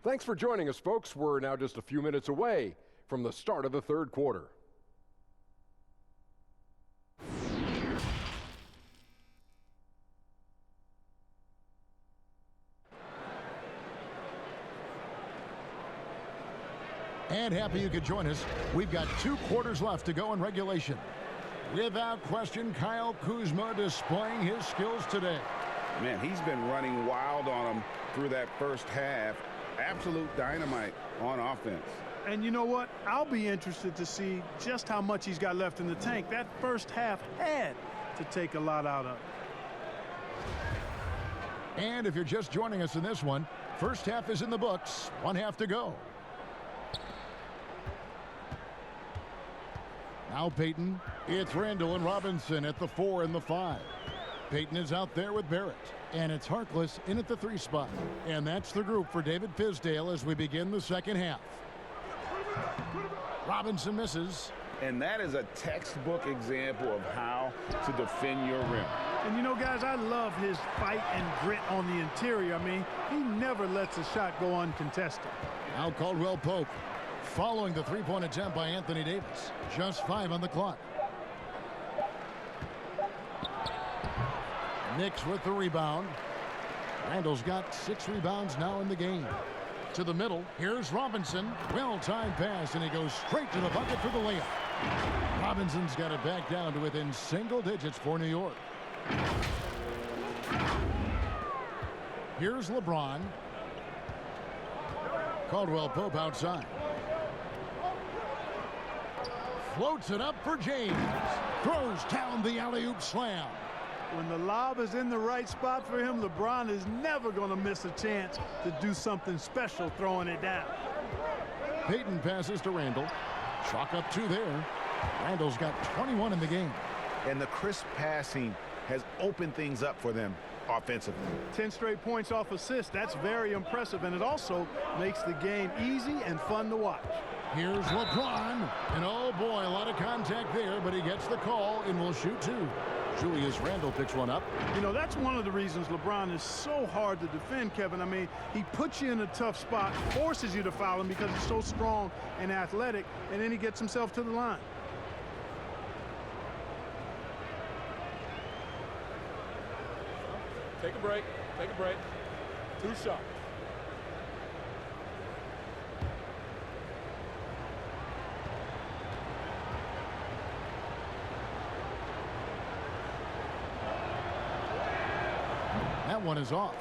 Speaker 9: Thanks for joining us, folks. We're now just a few minutes away from the start of the third quarter.
Speaker 1: And happy you could join us. We've got 2 quarters left to go in regulation. Without question, Kyle Kuzma displaying his skills today.
Speaker 3: Man, he's been running wild on them through that first half. Absolute dynamite on offense.
Speaker 4: And you know what? I'll be interested to see just how much he's got left in the tank. That first half had to take a lot out of it.
Speaker 1: And if you're just joining us in this one, first half is in the books. 1 half to go. Now Peyton. It's Randall and Robinson at the 4 and the 5. Peyton is out there with Barrett. And it's Harkless in at the 3 spot. And that's the group for David Fizdale as we begin the second half. Robinson misses.
Speaker 3: And that is a textbook example of how to defend your rim.
Speaker 4: And you know, guys, I love his fight and grit on the interior. I mean, he never lets a shot go uncontested.
Speaker 1: Now Caldwell Pope following the 3-point attempt by Anthony Davis. Just 5 on the clock. Knicks with the rebound. Randall's got 6 rebounds now in the game. To the middle, here's Robinson. Well-timed pass, and he goes straight to the bucket for the layup. Robinson's got it back down to within single digits for New York. Here's LeBron. Caldwell Pope outside. Floats it up for James. Throws down the alley-oop slam.
Speaker 4: When the lob is in the right spot for him, LeBron is never going to miss a chance to do something special throwing it down.
Speaker 1: Peyton passes to Randall. Chalk up 2 there. Randall's got 21 in the game.
Speaker 3: And the crisp passing has opened things up for them offensively.
Speaker 4: 10 straight points off assists. That's very impressive, and it also makes the game easy and fun to watch.
Speaker 1: Here's LeBron. And oh boy, a lot of contact there, but he gets the call and will shoot 2. Julius Randle picks one up.
Speaker 4: You know, that's one of the reasons LeBron is so hard to defend, Kevin. I mean, he puts you in a tough spot, forces you to foul him because he's so strong and athletic, and then he gets himself to the line.
Speaker 5: Take a break. Take a break. 2 shots.
Speaker 1: That one is off.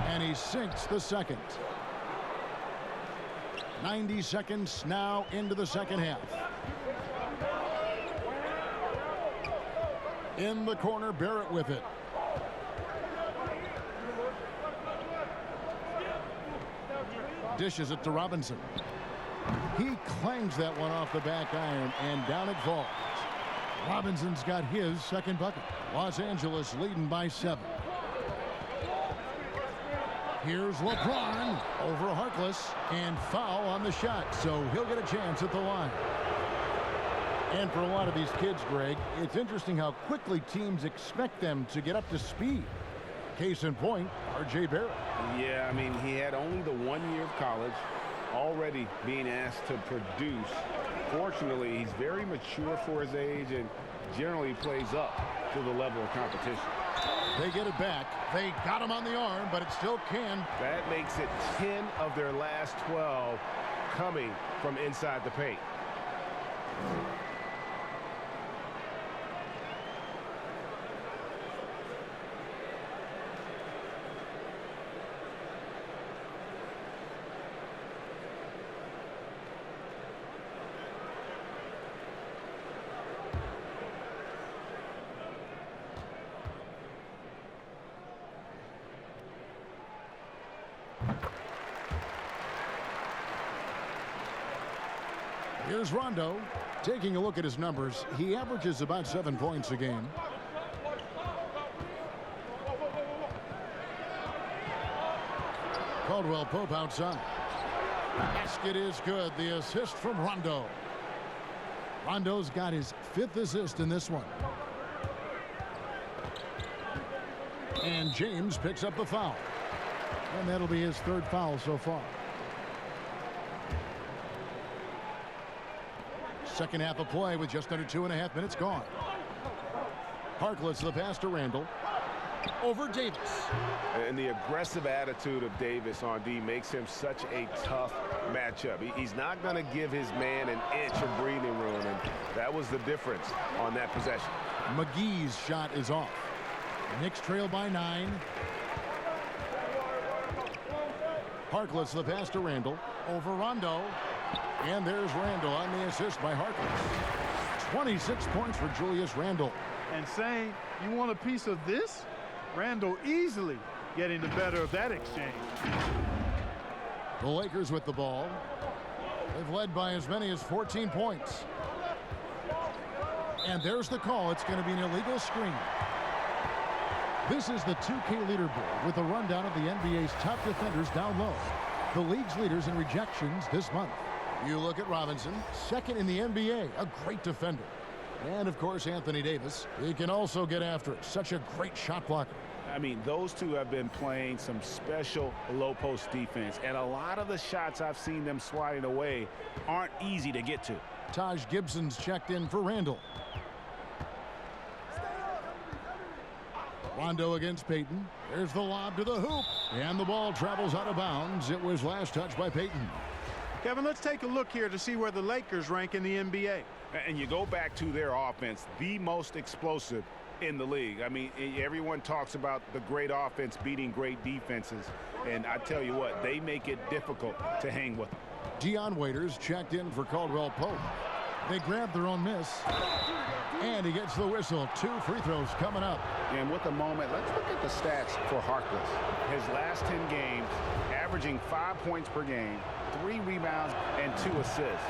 Speaker 1: And he sinks the second. 90 seconds now into the second half. In the corner, Barrett with it. Dishes it to Robinson. He clangs that one off the back iron, and down it falls. Robinson's got his second bucket. Los Angeles leading by 7. Here's LeBron over Harkless, and foul on the shot, so he'll get a chance at the line. And for a lot of these kids, Greg, it's interesting how quickly teams expect them to get up to speed. Case in point, R.J. Barrett.
Speaker 3: Yeah, I mean, he had only the 1 year of college, already being asked to produce. Fortunately, he's very mature for his age and generally plays up to the level of competition.
Speaker 1: They get it back. They got him on the arm, but it still can.
Speaker 3: That makes it 10 of their last 12 coming from inside the paint.
Speaker 1: Here's Rondo. Taking a look at his numbers, he averages about 7 points a game. Caldwell Pope outside. Basket is good. The assist from Rondo. Rondo's got his 5th assist in this one. And James picks up the foul. And that'll be his 3rd foul so far. Second half of play with just under 2.5 minutes gone. Harkless the pass to Randall. Over Davis.
Speaker 5: And the aggressive attitude of Davis on D makes him such a tough matchup. He's not going to give his man an inch of breathing room, and that was the difference on that possession.
Speaker 1: McGee's shot is off. Knicks trail by 9. Harkless the pass to Randall. Over Rondo. And there's Randall on the assist by Harkless. 26 points for Julius Randle.
Speaker 4: And saying, you want a piece of this? Randall easily getting the better of that exchange.
Speaker 1: The Lakers with the ball. They've led by as many as 14 points. And there's the call. It's going to be an illegal screen. This is the 2K leaderboard with a rundown of the NBA's top defenders down low. The league's leaders in rejections this month. You look at Robinson, second in the NBA, a great defender. And, of course, Anthony Davis. He can also get after it. Such a great shot blocker.
Speaker 3: I mean, those two have been playing some special low-post defense, and a lot of the shots I've seen them swatting away aren't easy to get to.
Speaker 1: Taj Gibson's checked in for Randall. Rondo against Payton. There's the lob to the hoop. And the ball travels out of bounds. It was last touched by Payton.
Speaker 4: Kevin, let's take a look here to see where the Lakers rank in the NBA.
Speaker 3: And you go back to their offense, the most explosive in the league. I mean, everyone talks about the great offense beating great defenses. And I tell you what, they make it difficult to hang with them.
Speaker 1: Dion Waiters checked in for Caldwell Pope. They grabbed their own miss. And he gets the whistle. 2 free throws coming up.
Speaker 3: And with a moment, let's look at the stats for Harkless. His last 10 games, averaging 5 points per game, 3 rebounds, and 2 assists.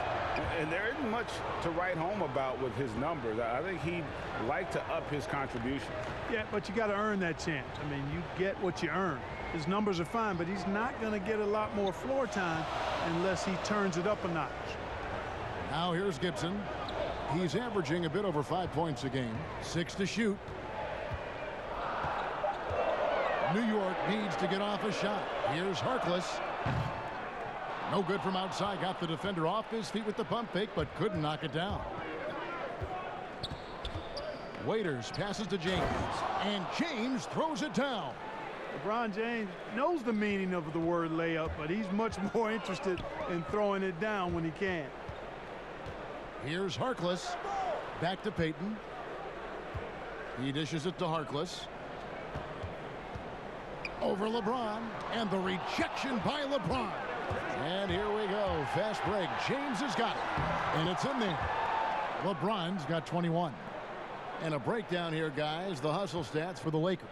Speaker 3: And there isn't much to write home about with his numbers. I think he'd like to up his contribution.
Speaker 4: Yeah, but you got to earn that chance. I mean, you get what you earn. His numbers are fine, but he's not going to get a lot more floor time unless he turns it up a notch.
Speaker 1: Now here's Gibson. He's averaging a bit over 5 points a game. 6 to shoot. New York needs to get off a shot. Here's Harkless. No good from outside. Got the defender off his feet with the pump fake, but couldn't knock it down. Waiters passes to James. And James throws it down.
Speaker 4: LeBron James knows the meaning of the word layup, but he's much more interested in throwing it down when he can.
Speaker 1: Here's Harkless. Back to Payton. He dishes it to Harkless. Over LeBron. And the rejection by LeBron. And here we go. Fast break. James has got it. And it's in there. LeBron's got 21. And a breakdown here, guys. The hustle stats for the Lakers.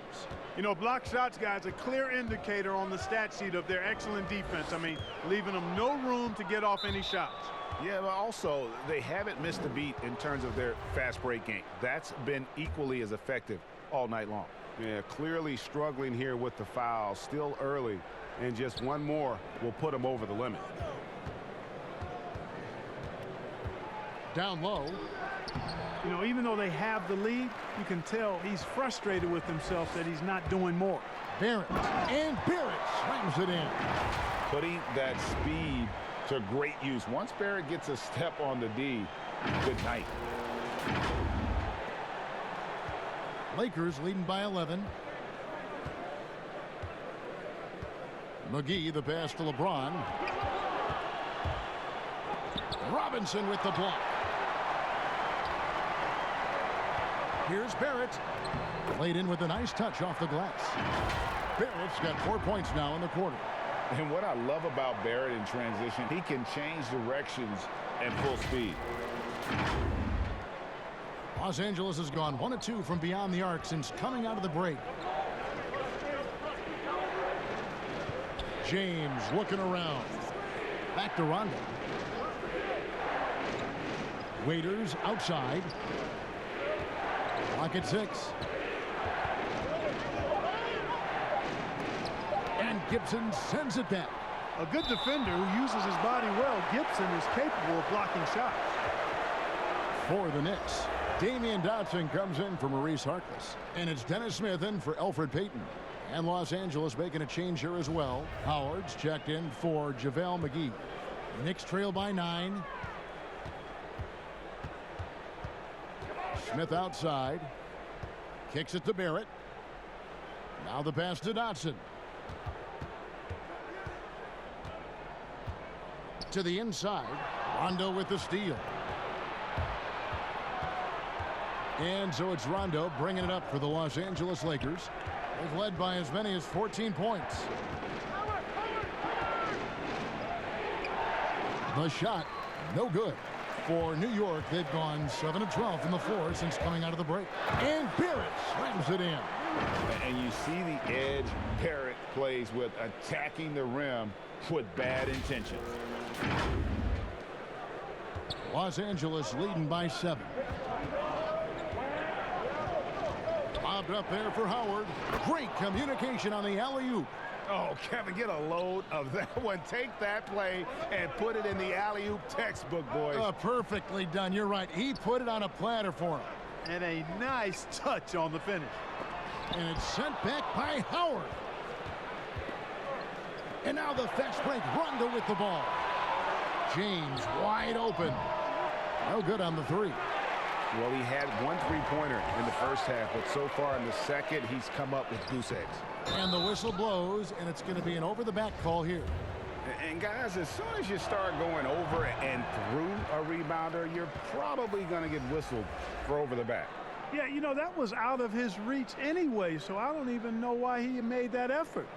Speaker 4: You know, block shots, guys, a clear indicator on the stat sheet of their excellent defense. I mean, leaving them no room to get off any shots.
Speaker 3: Yeah, but also, they haven't missed a beat in terms of their fast break game. That's been equally as effective all night long. Yeah, clearly struggling here with the foul, still early, and just one more will put them over the limit.
Speaker 1: Down low.
Speaker 4: You know, even though they have the lead, you can tell he's frustrated with himself that he's not doing more.
Speaker 1: Barrett. And Barrett slams it in.
Speaker 3: Putting that speed to great use. Once Barrett gets a step on the D, good night.
Speaker 1: Lakers leading by 11. McGee, the pass to LeBron. Robinson with the block. Here's Barrett. Played in with a nice touch off the glass. Barrett's got 4 points now in the quarter.
Speaker 3: And what I love about Barrett in transition, he can change directions at full speed.
Speaker 1: Los Angeles has gone 1 of 2 from beyond the arc since coming out of the break. James looking around. Back to Rondo. Waiters outside. Clock at 6. And Gibson sends it back.
Speaker 4: A good defender who uses his body well. Gibson is capable of blocking shots.
Speaker 1: For the Knicks, Damian Dotson comes in for Maurice Harkless. And it's Dennis Smith in for Elfrid Payton. And Los Angeles making a change here as well. Howard's checked in for JaVale McGee. Knicks trail by 9. Smith outside. Kicks it to Barrett. Now the pass to Dotson. To the inside. Rondo with the steal. And so it's Rondo bringing it up for the Los Angeles Lakers. They've led by as many as 14 points. The shot, no good. For New York, they've gone 7 of 12 from the floor since coming out of the break. And Barrett slams it in.
Speaker 3: And you see the edge Barrett plays with, attacking the rim with bad intentions.
Speaker 1: Los Angeles leading by 7. Lobbed up there for Howard. Great communication on the alley-oop.
Speaker 3: Oh, Kevin, get a load of that one. Take that play and put it in the alley-oop textbook, boys.
Speaker 1: Perfectly done. You're right. He put it on a platter for him.
Speaker 4: And a nice touch on the finish.
Speaker 1: And it's sent back by Howard. And now the fast break. Rondo with the ball. James wide open. No good on the three.
Speaker 3: Well, he had one three-pointer in the first half, but so far in the second, he's come up with goose eggs.
Speaker 1: And the whistle blows, and it's going to be an over-the-back call here.
Speaker 3: And guys, as soon as you start going over and through a rebounder, you're probably going to get whistled for over the back.
Speaker 4: Yeah, you know, that was out of his reach anyway, so I don't even know why he made that effort.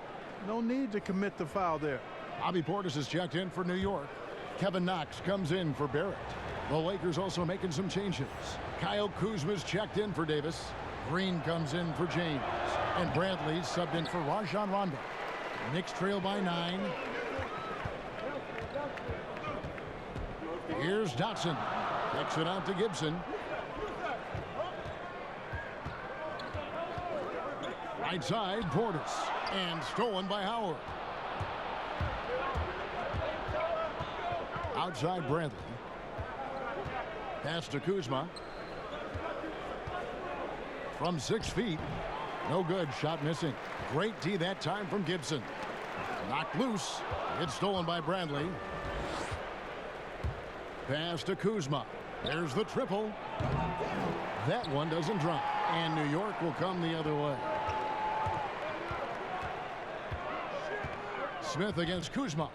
Speaker 4: No need to commit the foul there.
Speaker 1: Bobby Portis is checked in for New York. Kevin Knox comes in for Barrett. The Lakers also making some changes. Kyle Kuzma's checked in for Davis. Green comes in for James. And Bradley subbed in for Rajon Rondo. Knicks trail by 9. Here's Dotson. Kicks it out to Gibson. Right side, Portis. And stolen by Howard. Outside Bradley. Pass to Kuzma. From 6 feet. No good. Shot missing. Great D that time from Gibson. Knocked loose. It's stolen by Bradley. Pass to Kuzma. There's the triple. That one doesn't drop. And New York will come the other way. Smith against Kuzma.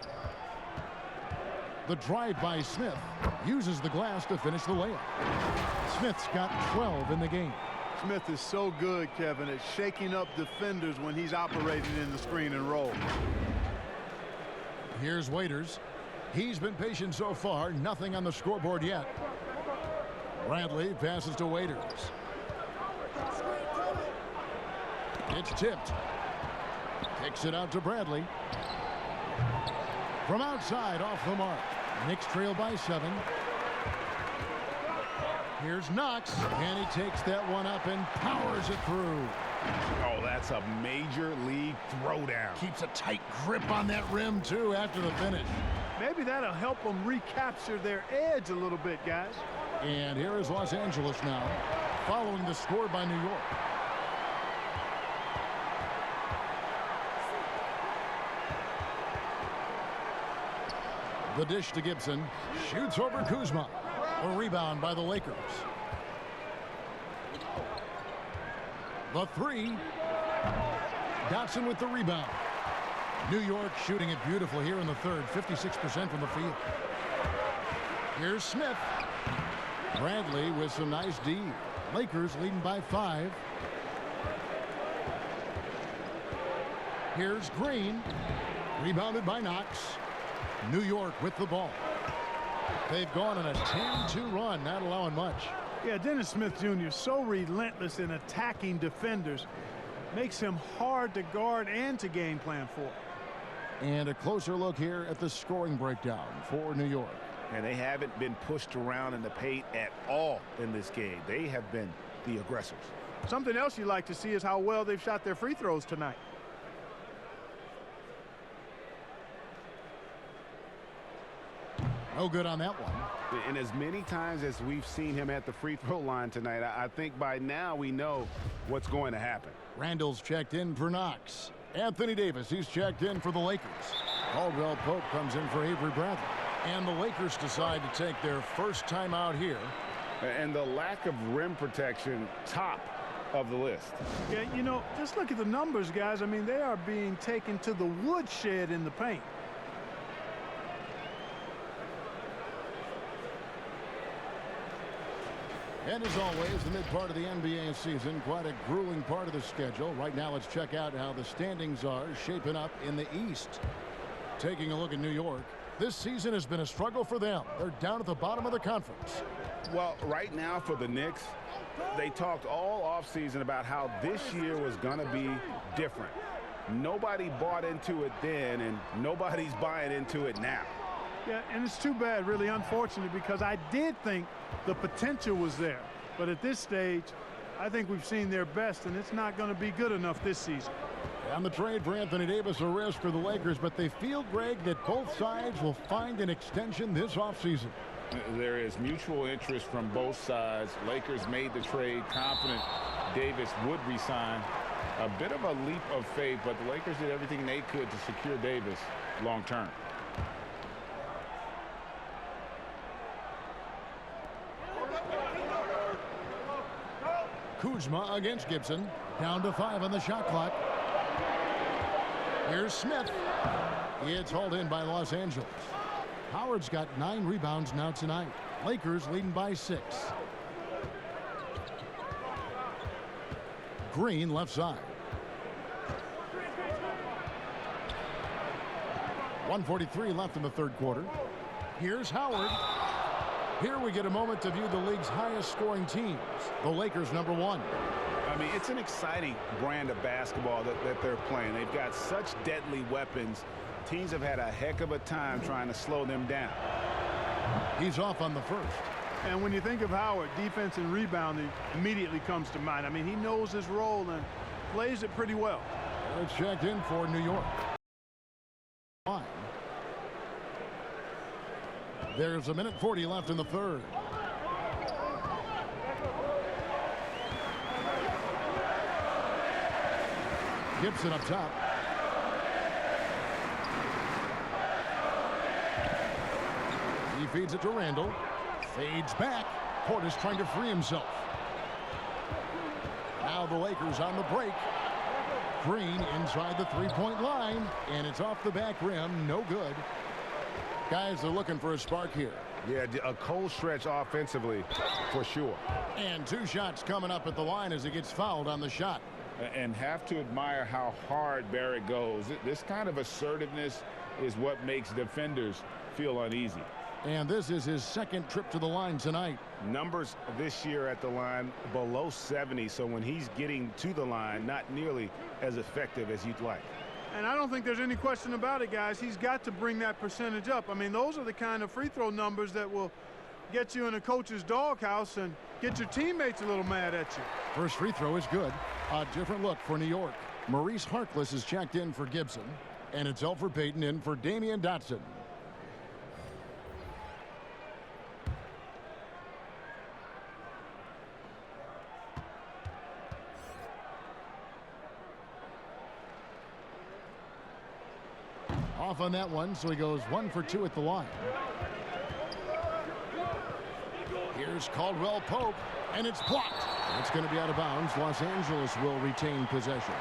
Speaker 1: The drive by Smith uses the glass to finish the layup. Smith's got 12 in the game.
Speaker 4: Smith is so good, Kevin, at shaking up defenders when he's operating in the screen and roll.
Speaker 1: Here's Waiters. He's been patient so far. Nothing on the scoreboard yet. Bradley passes to Waiters. It's tipped. Kicks it out to Bradley. From outside, off the mark. Knicks trail by 7. Here's Knox, and he takes that one up and powers it through.
Speaker 3: Oh, that's a major league throwdown.
Speaker 1: Keeps a tight grip on that rim, too, after the finish.
Speaker 4: Maybe that'll help them recapture their edge a little bit, guys.
Speaker 1: And here is Los Angeles now, following the score by New York. The dish to Gibson. Shoots over Kuzma. A rebound by the Lakers. The three. Dotson with the rebound. New York shooting it beautiful here in the third. 56% from the field. Here's Smith. Bradley with some nice D. Lakers leading by 5. Here's Green. Rebounded by Knox. New York with the ball. They've gone on a 10-2 run, not allowing much.
Speaker 4: Yeah, Dennis Smith Jr. so relentless in attacking defenders. Makes him hard to guard and to game plan for.
Speaker 1: And a closer look here at the scoring breakdown for New York.
Speaker 3: And they haven't been pushed around in the paint at all in this game. They have been the aggressors.
Speaker 4: Something else you like to see is how well they've shot their free throws tonight.
Speaker 1: No good on that one.
Speaker 3: And as many times as we've seen him at the free throw line tonight, I think by now we know what's going to happen.
Speaker 1: Randall's checked in for Knox. Anthony Davis, he's checked in for the Lakers. Caldwell Pope comes in for Avery Bradley. And the Lakers decide to take their first time out here
Speaker 3: And the lack of rim protection, top of the list.
Speaker 4: Yeah, you know, just look at the numbers, guys. I mean, they are being taken to the woodshed in the paint.
Speaker 1: And as always, the mid part of the NBA season, quite a grueling part of the schedule. Right now, let's check out how the standings are shaping up in the East. Taking a look at New York, this season has been a struggle for them. They're down at the bottom of the conference.
Speaker 3: Well, right now for the Knicks, they talked all offseason about how this year was going to be different. Nobody bought into it then, and nobody's buying into it now.
Speaker 4: Yeah, and it's too bad, really unfortunate, because I did think the potential was there. But at this stage, I think we've seen their best, and it's not going to be good enough this season.
Speaker 1: And the trade for Anthony Davis, a risk for the Lakers, but they feel, Greg, that both sides will find an extension this offseason.
Speaker 3: There is mutual interest from both sides. Lakers made the trade confident Davis would resign. A bit of a leap of faith, but the Lakers did everything they could to secure Davis long term.
Speaker 1: Kuzma against Gibson. Down to 5 on the shot clock. Here's Smith. It's hauled in by Los Angeles. Howard's got 9 rebounds now tonight. Lakers leading by 6. Green left side. 1:43 left in the third quarter. Here's Howard. Here we get a moment to view the league's highest scoring teams. The Lakers #1.
Speaker 3: I mean, it's an exciting brand of basketball that they're playing. They've got such deadly weapons. Teams have had a heck of a time trying to slow them down.
Speaker 1: He's off on the first.
Speaker 4: And when you think of Howard, defense and rebounding immediately comes to mind. I mean, he knows his role and plays it pretty well.
Speaker 1: It's checked in for New York. There's 1:40 left in the third. Gibson up top. He feeds it to Randall. Fades back. Portis trying to free himself. Now the Lakers on the break. Green inside the three-point line, and it's off the back rim. No good. Guys are looking for a spark here.
Speaker 3: Yeah, a cold stretch offensively for sure.
Speaker 1: And 2 shots coming up at the line as he gets fouled on the shot.
Speaker 3: And have to admire how hard Barrett goes. This kind of assertiveness is what makes defenders feel uneasy.
Speaker 1: And this is his second trip to the line tonight.
Speaker 3: Numbers this year at the line below 70, so when he's getting to the line, not nearly as effective as you'd like.
Speaker 4: And I don't think there's any question about it, guys. He's got to bring that percentage up. I mean, those are the kind of free throw numbers that will get you in a coach's doghouse and get your teammates a little mad at you.
Speaker 1: First free throw is good. A different look for New York. Maurice Harkless is checked in for Gibson. And it's Elfrid Payton in for Damian Dotson. Off on that one, so he goes 1 for 2 at the line. Here's Caldwell Pope, and it's blocked. It's going to be out of bounds. Los Angeles will retain possession.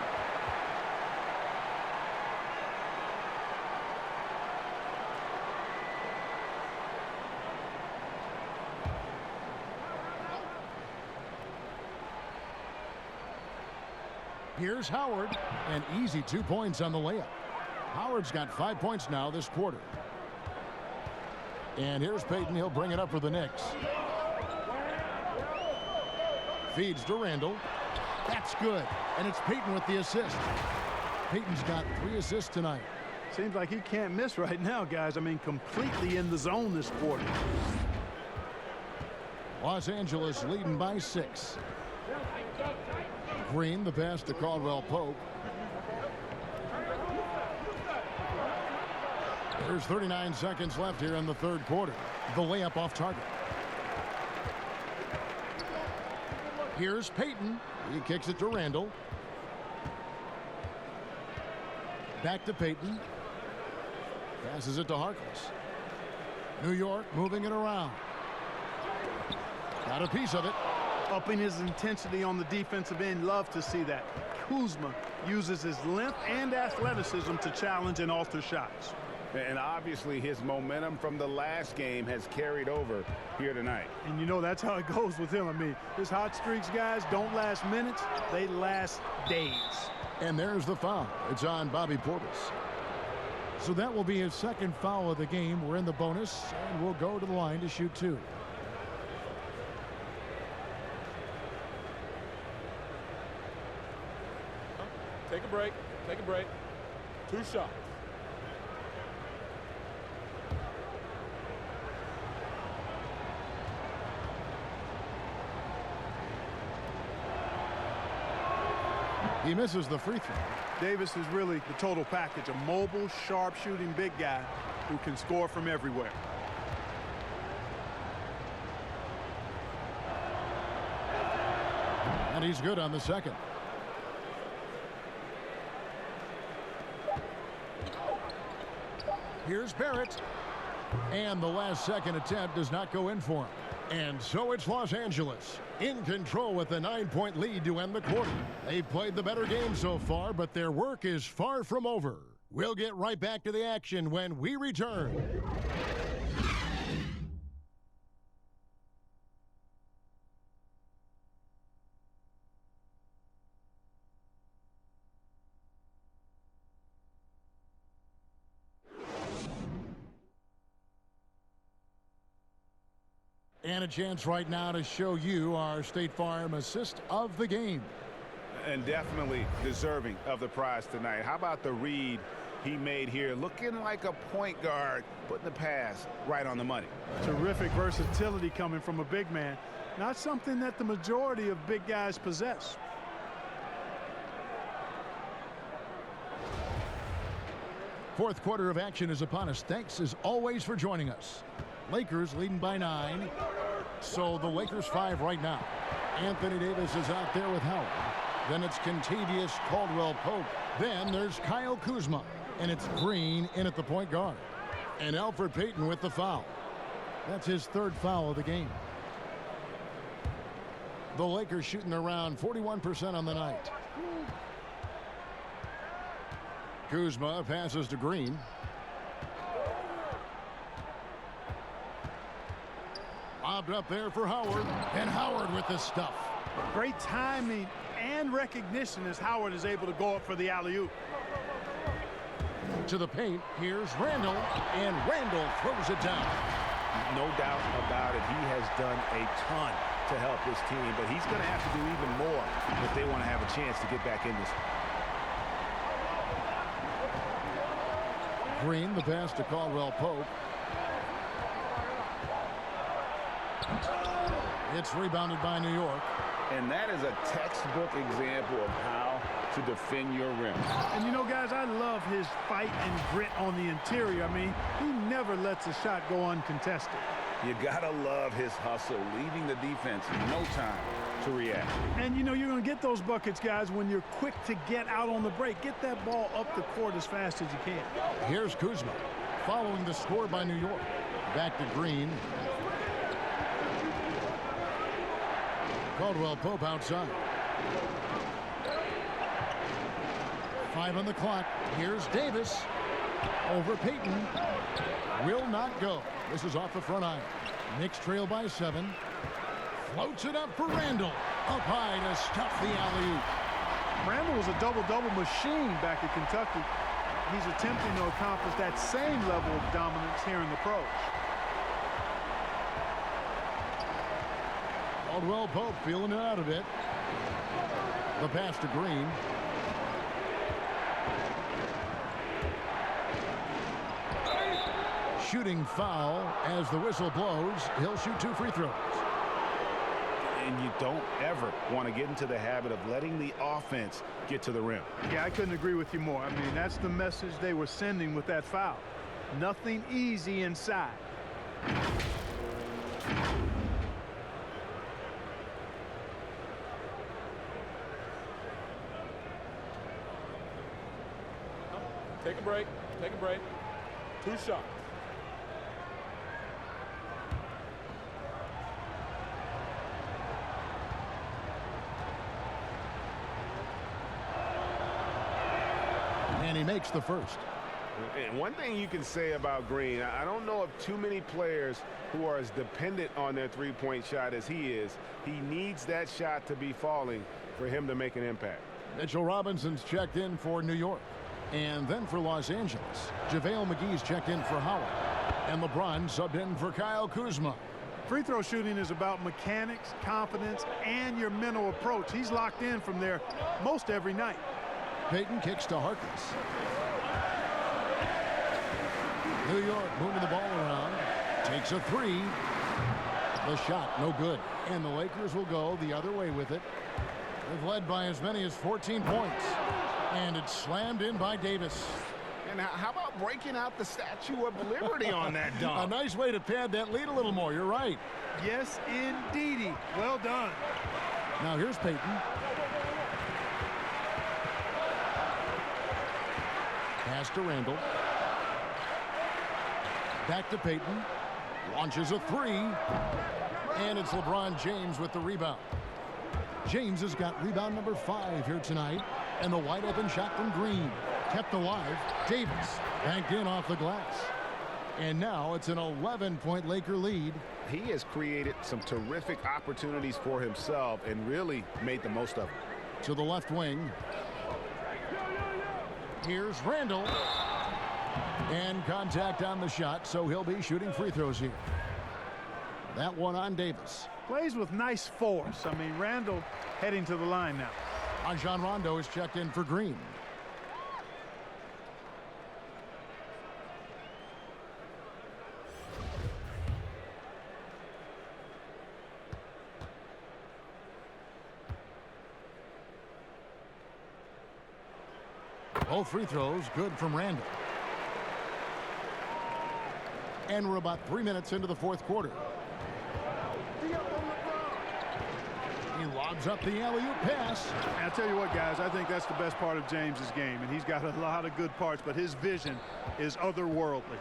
Speaker 1: Here's Howard, and easy 2 points on the layup. Howard's got 5 points now this quarter. And here's Payton. He'll bring it up for the Knicks. Feeds to Randall. That's good. And it's Payton with the assist. Payton's got 3 assists tonight.
Speaker 4: Seems like he can't miss right now, guys. I mean, completely in the zone this quarter.
Speaker 1: Los Angeles leading by 6. Green, the pass to Caldwell Pope. There's 39 seconds left here in the third quarter. The layup off target. Here's Payton. He kicks it to Randall. Back to Payton. Passes it to Harkless. New York moving it around. Got a piece of it.
Speaker 4: Upping his intensity on the defensive end. Love to see that. Kuzma uses his length and athleticism to challenge and alter shots.
Speaker 3: And obviously his momentum from the last game has carried over here tonight.
Speaker 4: And you know that's how it goes with him. I mean, his hot streaks, guys, don't last minutes. They last days.
Speaker 1: And there's the foul. It's on Bobby Portis. So that will be his second foul of the game. We're in the bonus, and we'll go to the line to shoot 2.
Speaker 5: Take a break. Take a break. 2 shots.
Speaker 1: He misses the free throw.
Speaker 4: Davis is really the total package, a mobile, sharp-shooting big guy who can score from everywhere.
Speaker 1: And he's good on the second. Here's Barrett. And the last-second attempt does not go in for him. And so it's Los Angeles in control with a 9-point lead to end the quarter. They've played the better game so far, but their work is far from over. We'll get right back to the action when we return. And a chance right now to show you our State Farm assist of the game.
Speaker 3: And definitely deserving of the prize tonight. How about the read he made here? Looking like a point guard, putting the pass right on the money.
Speaker 4: Terrific versatility coming from a big man. Not something that the majority of big guys possess.
Speaker 1: Fourth quarter of action is upon us. Thanks as always for joining us. Lakers leading by 9. So the Lakers 5 right now. Anthony Davis is out there with Howard. Then it's Kentavious Caldwell-Pope. Then there's Kyle Kuzma. And it's Green in at the point guard. And Elfrid Payton with the foul. That's his 3rd foul of the game. The Lakers shooting around 41% on the night. Kuzma passes to Green. Lobbed up there for Howard. And Howard with the stuff.
Speaker 4: Great timing and recognition as Howard is able to go up for the alley-oop.
Speaker 1: To the paint, here's Randall, and Randall throws it down.
Speaker 3: No doubt about it. He has done a ton to help his team, but he's going to have to do even more if they want to have a chance to get back in this.
Speaker 1: Green, the pass to Caldwell-Pope. It's rebounded by New York.
Speaker 3: And that is a textbook example of how to defend your rim.
Speaker 4: And you know, guys, I love his fight and grit on the interior. I mean, he never lets a shot go uncontested.
Speaker 3: You gotta love his hustle, leaving the defense no time to react.
Speaker 4: And you know, you're gonna get those buckets, guys, when you're quick to get out on the break. Get that ball up the court as fast as you can.
Speaker 1: Here's Kuzma, following the score by New York. Back to Green. Caldwell-Pope outside. 5 on the clock. Here's Davis. Over Payton. Will not go. This is off the front iron. Knicks trail by 7. Floats it up for Randall. Up high to stuff the alley-oop.
Speaker 4: Randall was a double-double machine back at Kentucky. He's attempting to accomplish that same level of dominance here in the pros.
Speaker 1: Caldwell-Pope feeling it out a bit. The pass to Green. Shooting foul as the whistle blows. He'll shoot 2 free throws.
Speaker 3: And you don't ever want to get into the habit of letting the offense get to the rim.
Speaker 4: Yeah, I couldn't agree with you more. I mean, that's the message they were sending with that foul. Nothing easy inside.
Speaker 5: Take a break. Take a break. 2 shots.
Speaker 1: And he makes the first.
Speaker 5: And one thing you can say about Green, I don't know of too many players who are as dependent on their three-point shot as he is. He needs that shot to be falling for him to make an impact.
Speaker 1: Mitchell Robinson's checked in for New York. And then for Los Angeles, JaVale McGee's checked in for Howard. And LeBron subbed in for Kyle Kuzma.
Speaker 4: Free throw shooting is about mechanics, confidence, and your mental approach. He's locked in from there most every night.
Speaker 1: Payton kicks to Harkless. New York moving the ball around. Takes a three. The shot, no good. And the Lakers will go the other way with it. They've led by as many as 14 points. And it's slammed in by Davis.
Speaker 3: And how about breaking out the Statue of Liberty on that dunk?
Speaker 1: A nice way to pad that lead a little more. You're right.
Speaker 4: Yes, indeedy. Well done.
Speaker 1: Now here's Payton. Pass to Randall. Back to Payton. Launches a three. And it's LeBron James with the rebound. James has got rebound number 5 here tonight. And the wide open shot from Green. Kept alive. Davis banked in off the glass. And now it's an 11-point Laker lead.
Speaker 3: He has created some terrific opportunities for himself and really made the most of them.
Speaker 1: To the left wing. Here's Randall. And contact on the shot, so he'll be shooting free throws here. That one on Davis.
Speaker 4: Plays with nice force. I mean, Randall heading to the line now.
Speaker 1: Rajon Rondo is checked in for Green. Both free throws good from Randall. And we're about 3 minutes into the fourth quarter. He lobs up the alley-oop pass.
Speaker 4: And I'll tell you what, guys, I think that's the best part of James's game. And he's got a lot of good parts, but his vision is otherworldly.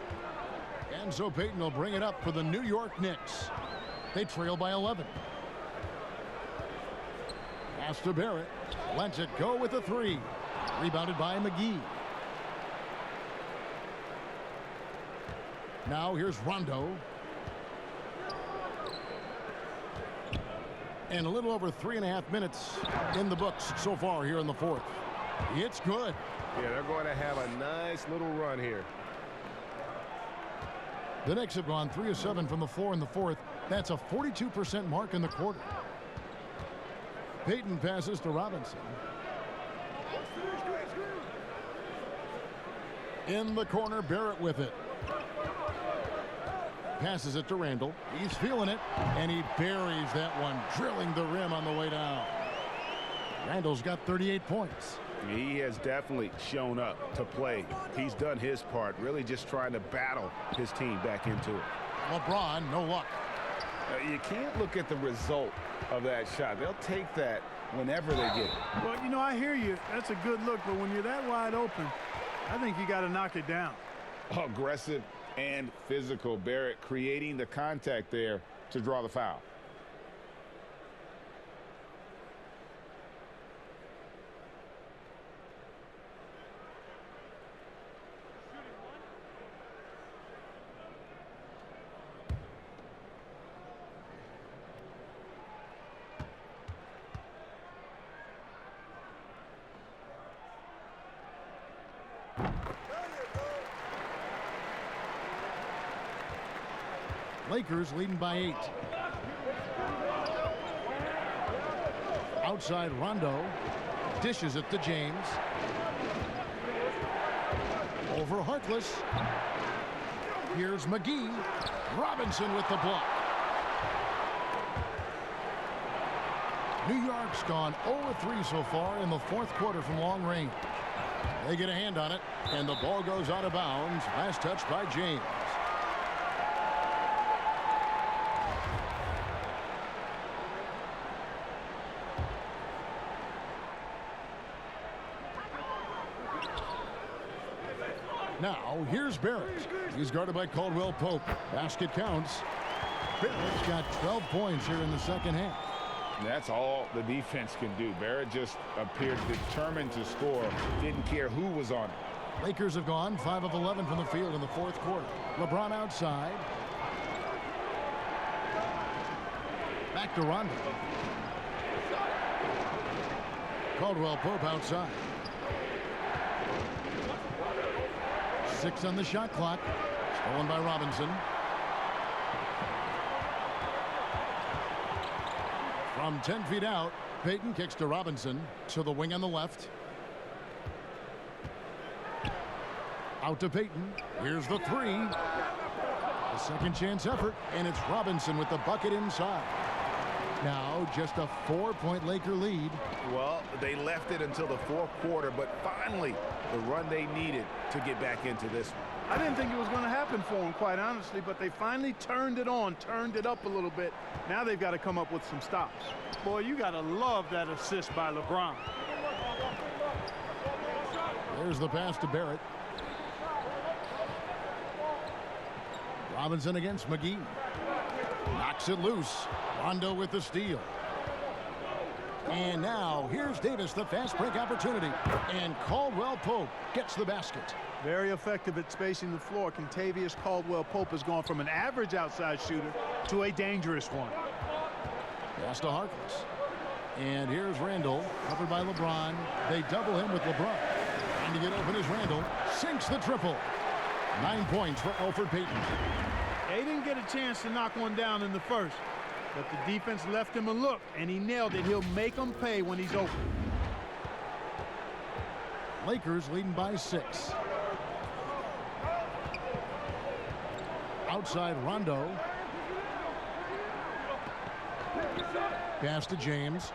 Speaker 1: And so Payton will bring it up for the New York Knicks. They trail by 11. Pass to Barrett. Lets it go with a three. Rebounded by McGee. Now here's Rondo. And a little over 3.5 minutes in the books so far here in the fourth. It's good.
Speaker 5: Yeah, they're going to have a nice little run here.
Speaker 1: The Knicks have gone 3 of 7 from the floor in the fourth. That's a 42% mark in the quarter. Payton passes to Robinson. In the corner, Barrett with it. Passes it to Randall. He's feeling it, and he buries that one, drilling the rim on the way down. Randall's got 38 points.
Speaker 3: He has definitely shown up to play. He's done his part, really just trying to battle his team back into it.
Speaker 1: LeBron, no luck.
Speaker 3: You can't look at the result of that shot. They'll take that whenever they get it.
Speaker 4: Well, you know, I hear you. That's a good look, but when you're that wide open, I think you got to knock it down.
Speaker 3: Aggressive and physical. Barrett creating the contact there to draw the foul.
Speaker 1: Lakers leading by 8. Outside Rondo. Dishes it to James. Over Harkless. Here's McGee. Robinson with the block. New York's gone 0-3 so far in the fourth quarter from long range. They get a hand on it, and the ball goes out of bounds. Last touch by James. Now, here's Barrett. He's guarded by Caldwell Pope. Basket counts. Barrett's got 12 points here in the second half.
Speaker 3: That's all the defense can do. Barrett just appeared determined to score. Didn't care who was on it.
Speaker 1: Lakers have gone 5 of 11 from the field in the fourth quarter. LeBron outside. Back to Rondo. Caldwell Pope outside. 6 on the shot clock. Stolen by Robinson. From 10 feet out, Payton kicks to Robinson to the wing on the left. Out to Payton. Here's the three. A second chance effort, and it's Robinson with the bucket inside. Now just a 4-point Laker lead.
Speaker 3: Well, they left it until the fourth quarter, but finally the run they needed to get back into this one.
Speaker 4: I didn't think it was going to happen for them, quite honestly, but they finally turned it on, turned it up a little bit. Now they've got to come up with some stops. Boy, you got to love that assist by LeBron.
Speaker 1: There's the pass to Barrett. Robinson against McGee. Knocks it loose. Rondo with the steal. And now here's Davis, the fast break opportunity. And Caldwell Pope gets the basket.
Speaker 4: Very effective at spacing the floor. Kentavious Caldwell-Pope has gone from an average outside shooter to a dangerous one.
Speaker 1: Pass to Harkless. And here's Randall, covered by LeBron. They double him with LeBron. Trying to get open is Randall. Sinks the triple. 9 points for Elfrid Payton.
Speaker 4: They didn't get a chance to knock one down in the first, but the defense left him a look, and he nailed it. He'll make them pay when he's open.
Speaker 1: Lakers leading by 6. Outside Rondo. Pass to James.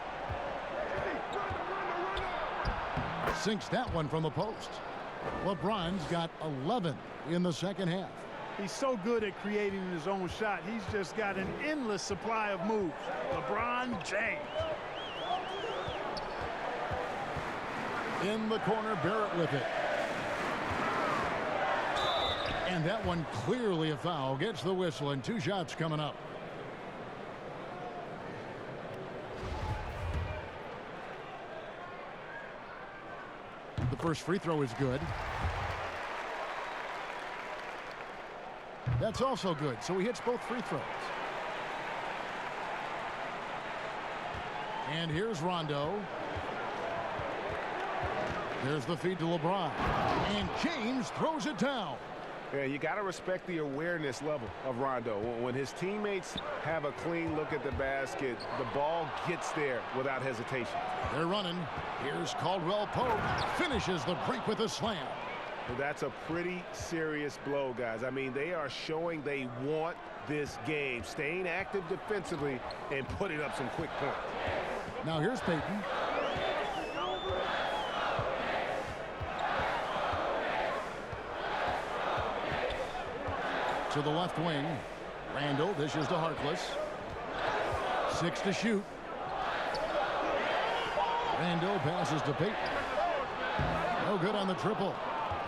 Speaker 1: Sinks that one from the post. LeBron's got 11 in the second half.
Speaker 4: He's so good at creating his own shot. He's just got an endless supply of moves. LeBron James.
Speaker 1: In the corner, Barrett with it. And that one clearly a foul. Gets the whistle, and 2 shots coming up. The first free throw is good. That's also good, so he hits both free throws. And here's Rondo. There's the feed to LeBron. And James throws it down.
Speaker 3: Yeah, you got to respect the awareness level of Rondo. When his teammates have a clean look at the basket, the ball gets there without hesitation.
Speaker 1: They're running. Here's Caldwell Pope. Finishes the break with a slam.
Speaker 3: That's a pretty serious blow, guys. I mean, they are showing they want this game, staying active defensively and putting up some quick points.
Speaker 1: Now here's Payton. To the left wing. Randall dishes to Harkless. 6 to shoot. Randall passes to Payton. No good on the triple.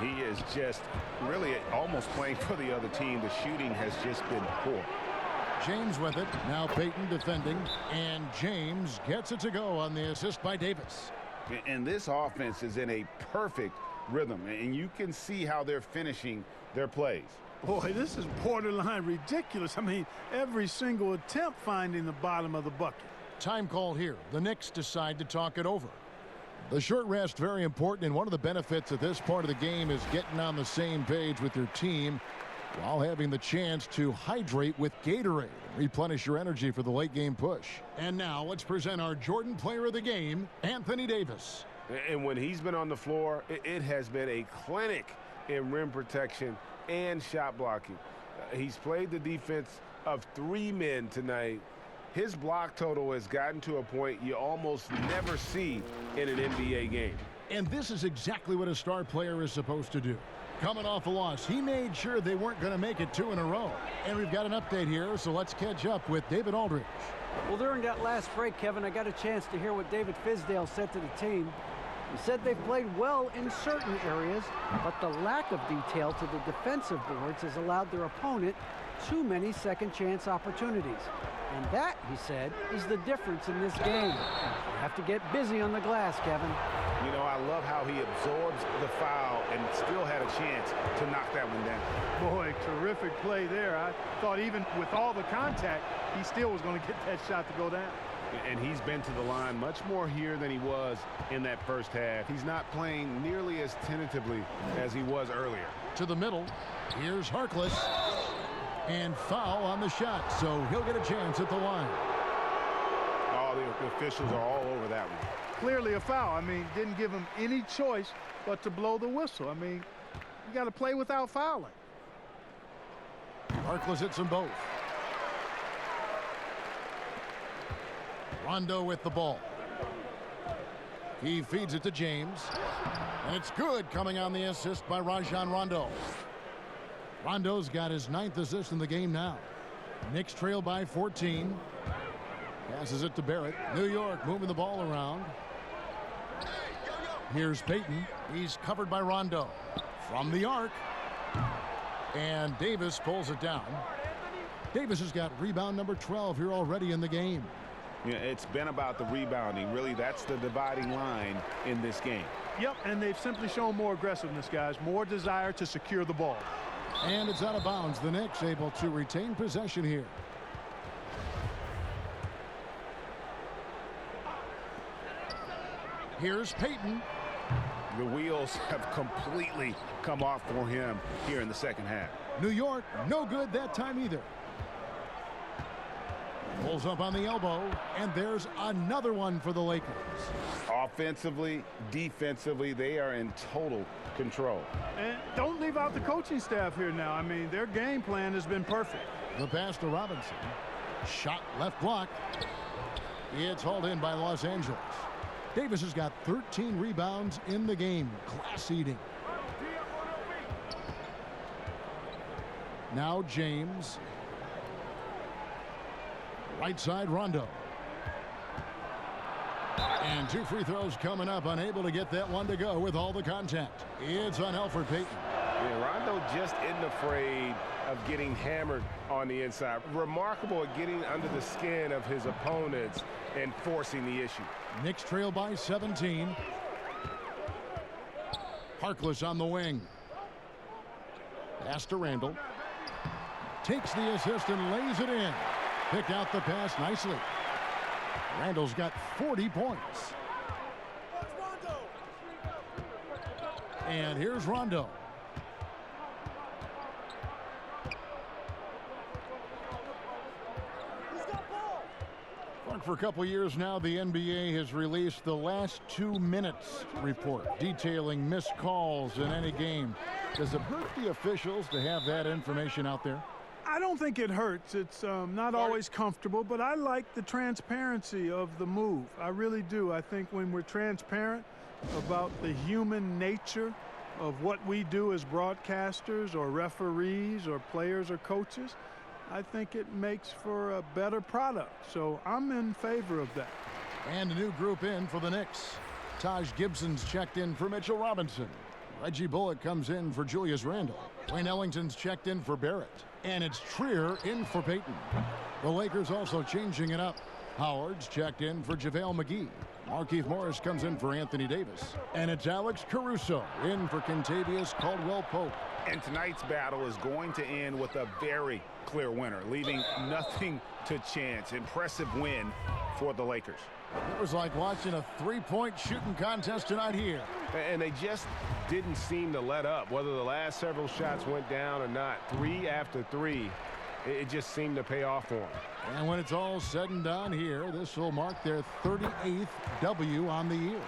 Speaker 3: He is just really almost playing for the other team. The shooting has just been poor.
Speaker 1: James with it. Now Payton defending. And James gets it to go on the assist by Davis.
Speaker 3: And this offense is in a perfect rhythm. And you can see how they're finishing their plays.
Speaker 4: Boy, this is borderline ridiculous. I mean, every single attempt finding the bottom of the bucket.
Speaker 1: Time call here. The Knicks decide to talk it over. The short rest very important, and one of the benefits of this part of the game is getting on the same page with your team while having the chance to hydrate with Gatorade and replenish your energy for the late game push. And now let's present our Jordan Player of the Game, Anthony Davis.
Speaker 3: And when he's been on the floor, it has been a clinic in rim protection and shot blocking. He's played the defense of 3 men tonight. His block total has gotten to a point you almost never see in an NBA game.
Speaker 1: And this is exactly what a star player is supposed to do. Coming off a loss, he made sure they weren't going to make it 2 in a row. And we've got an update here, so let's catch up with David Aldridge.
Speaker 2: Well, during that last break, Kevin, I got a chance to hear what David Fizdale said to the team. He said they've played well in certain areas, but the lack of detail to the defensive boards has allowed their opponent too many second-chance opportunities. And that, he said, is the difference in this game. You have to get busy on the glass, Kevin.
Speaker 3: You know, I love how he absorbs the foul and still had a chance to knock that one down.
Speaker 4: Boy, terrific play there. I thought even with all the contact, he still was going to get that shot to go down.
Speaker 3: And he's been to the line much more here than he was in that first half. He's not playing nearly as tentatively as he was earlier.
Speaker 1: To the middle. Here's Harkless. And foul on the shot, so he'll get a chance at the line.
Speaker 3: Oh, the officials are all over that one.
Speaker 4: Clearly a foul. I mean, didn't give him any choice but to blow the whistle. I mean, you got to play without fouling.
Speaker 1: Harkless hits them both. Rondo with the ball. He feeds it to James. And it's good, coming on the assist by Rajon Rondo. Rondo's got his 9th assist in the game now. Knicks trail by 14. Passes it to Barrett. New York moving the ball around. Here's Payton. He's covered by Rondo. From the arc. And Davis pulls it down. Davis has got rebound number 12 here already in the game.
Speaker 3: Yeah, it's been about the rebounding. Really, that's the dividing line in this game.
Speaker 4: Yep, and they've simply shown more aggressiveness, guys. More desire to secure the ball.
Speaker 1: And it's out of bounds. The Knicks able to retain possession here. Here's Payton.
Speaker 3: The wheels have completely come off for him here in the second half.
Speaker 1: New York, no good that time either. Pulls up on the elbow, and there's another one for the Lakers.
Speaker 3: Offensively, defensively, they are in total control.
Speaker 4: And don't leave out the coaching staff here now. I mean, their game plan has been perfect.
Speaker 1: The pass to Robinson. Shot left block. It's hauled in by Los Angeles. Davis has got 13 rebounds in the game. Class eating. Now James. Right side, Rondo. And 2 free throws coming up. Unable to get that one to go with all the contact. It's on Elfrid Payton.
Speaker 3: Yeah, Rondo just isn't afraid of getting hammered on the inside. Remarkable at getting under the skin of his opponents and forcing the issue.
Speaker 1: Knicks trail by 17. Harkless on the wing. Pass to Randall. Takes the assist and lays it in. Picked out the pass nicely. Randall's got 40 points. And here's Rondo. For a couple years now, the NBA has released the last 2 minutes report detailing missed calls in any game. Does it hurt the officials to have that information out there?
Speaker 4: I don't think it hurts. It's not always comfortable, but I like the transparency of the move. I really do. I think when we're transparent about the human nature of what we do as broadcasters or referees or players or coaches, I think it makes for a better product. So I'm in favor of that.
Speaker 1: And a new group in for the Knicks. Taj Gibson's checked in for Mitchell Robinson. Reggie Bullock comes in for Julius Randle. Wayne Ellington's checked in for Barrett. And it's Trier in for Payton. The Lakers also changing it up. Howard's checked in for JaVale McGee. Markieff Morris comes in for Anthony Davis. And it's Alex Caruso in for Kentavious Caldwell-Pope.
Speaker 3: And tonight's battle is going to end with a very clear winner, leaving nothing to chance. Impressive win for the Lakers.
Speaker 1: It was like watching a three-point shooting contest tonight here.
Speaker 5: And they just didn't seem to let up, whether the last several shots went down or not. 3 after 3, it just seemed to pay off for them.
Speaker 1: And when it's all said and done here, this will mark their 38th W on the year.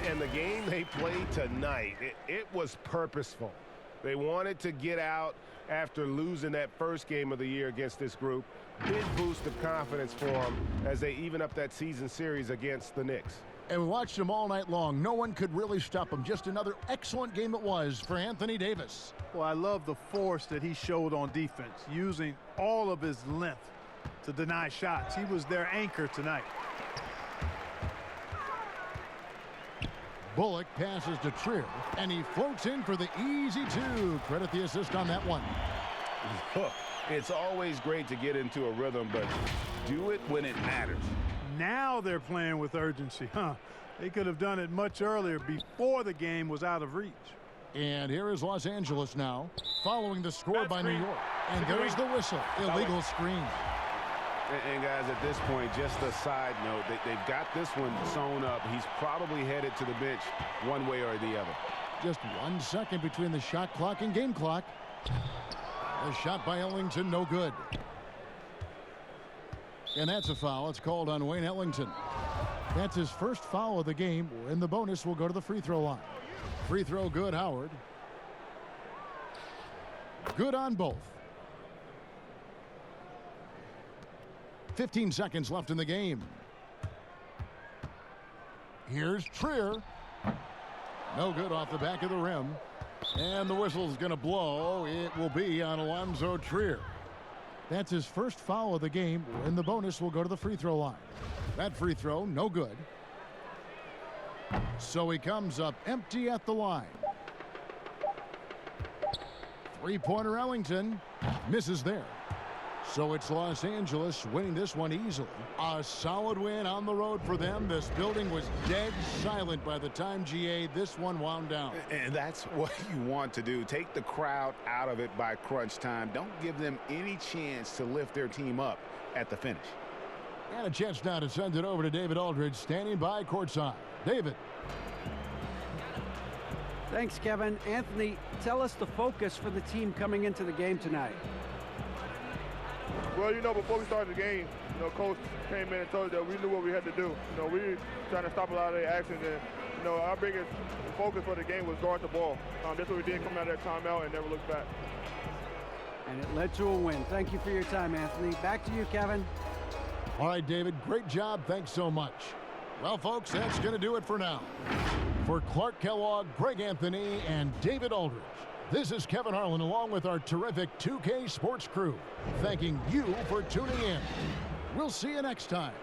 Speaker 5: And the game they played tonight, it was purposeful. They wanted to get out after losing that first game of the year against this group. Big boost of confidence for them as they even up that season series against the Knicks.
Speaker 1: And we watched them all night long. No one could really stop them. Just another excellent game it was for Anthony Davis.
Speaker 4: Well, I love the force that he showed on defense, using all of his length to deny shots. He was their anchor tonight.
Speaker 1: Bullock passes to Trier, and he floats in for the easy 2. Credit the assist on that one.
Speaker 3: It's always great to get into a rhythm, but do it when it matters.
Speaker 4: Now they're playing with urgency, huh? They could have done it much earlier before the game was out of reach.
Speaker 1: And here is Los Angeles now, following the score by New York. And there's the whistle. Illegal screen.
Speaker 5: And guys, at this point, just a side note, they've got this one sewn up. He's probably headed to the bench one way or the other.
Speaker 1: Just 1 second between the shot clock and game clock. A shot by Ellington, no good. And that's a foul. It's called on Wayne Ellington. That's his first foul of the game, and the bonus will go to the free throw line. Free throw good, Howard. Good on both. 15 seconds left in the game. Here's Trier. No good off the back of the rim. And the whistle's going to blow. It will be on Alonzo Trier. That's his first foul of the game, and the bonus will go to the free throw line. That free throw, no good. So he comes up empty at the line. Three-pointer Ellington misses there. So it's Los Angeles winning this one easily. A solid win on the road for them. This building was dead silent by the time this one wound down.
Speaker 3: And that's what you want to do. Take the crowd out of it by crunch time. Don't give them any chance to lift their team up at the finish.
Speaker 1: And a chance now to send it over to David Aldridge, standing by courtside. David.
Speaker 2: Thanks, Kevin. Anthony, tell us the focus for the team coming into the game tonight.
Speaker 7: Well, before we started the game, Coach came in and told us that we knew what we had to do. We were trying to stop a lot of their actions, and, our biggest focus for the game was guard the ball. That's what we did, coming out of that timeout and never looked back.
Speaker 2: And it led to a win. Thank you for your time, Anthony. Back to you, Kevin.
Speaker 1: All right, David, great job. Thanks so much. Well, folks, that's going to do it for now. For Clark Kellogg, Greg Anthony, and David Aldridge, this is Kevin Harlan along with our terrific 2K Sports crew, thanking you for tuning in. We'll see you next time.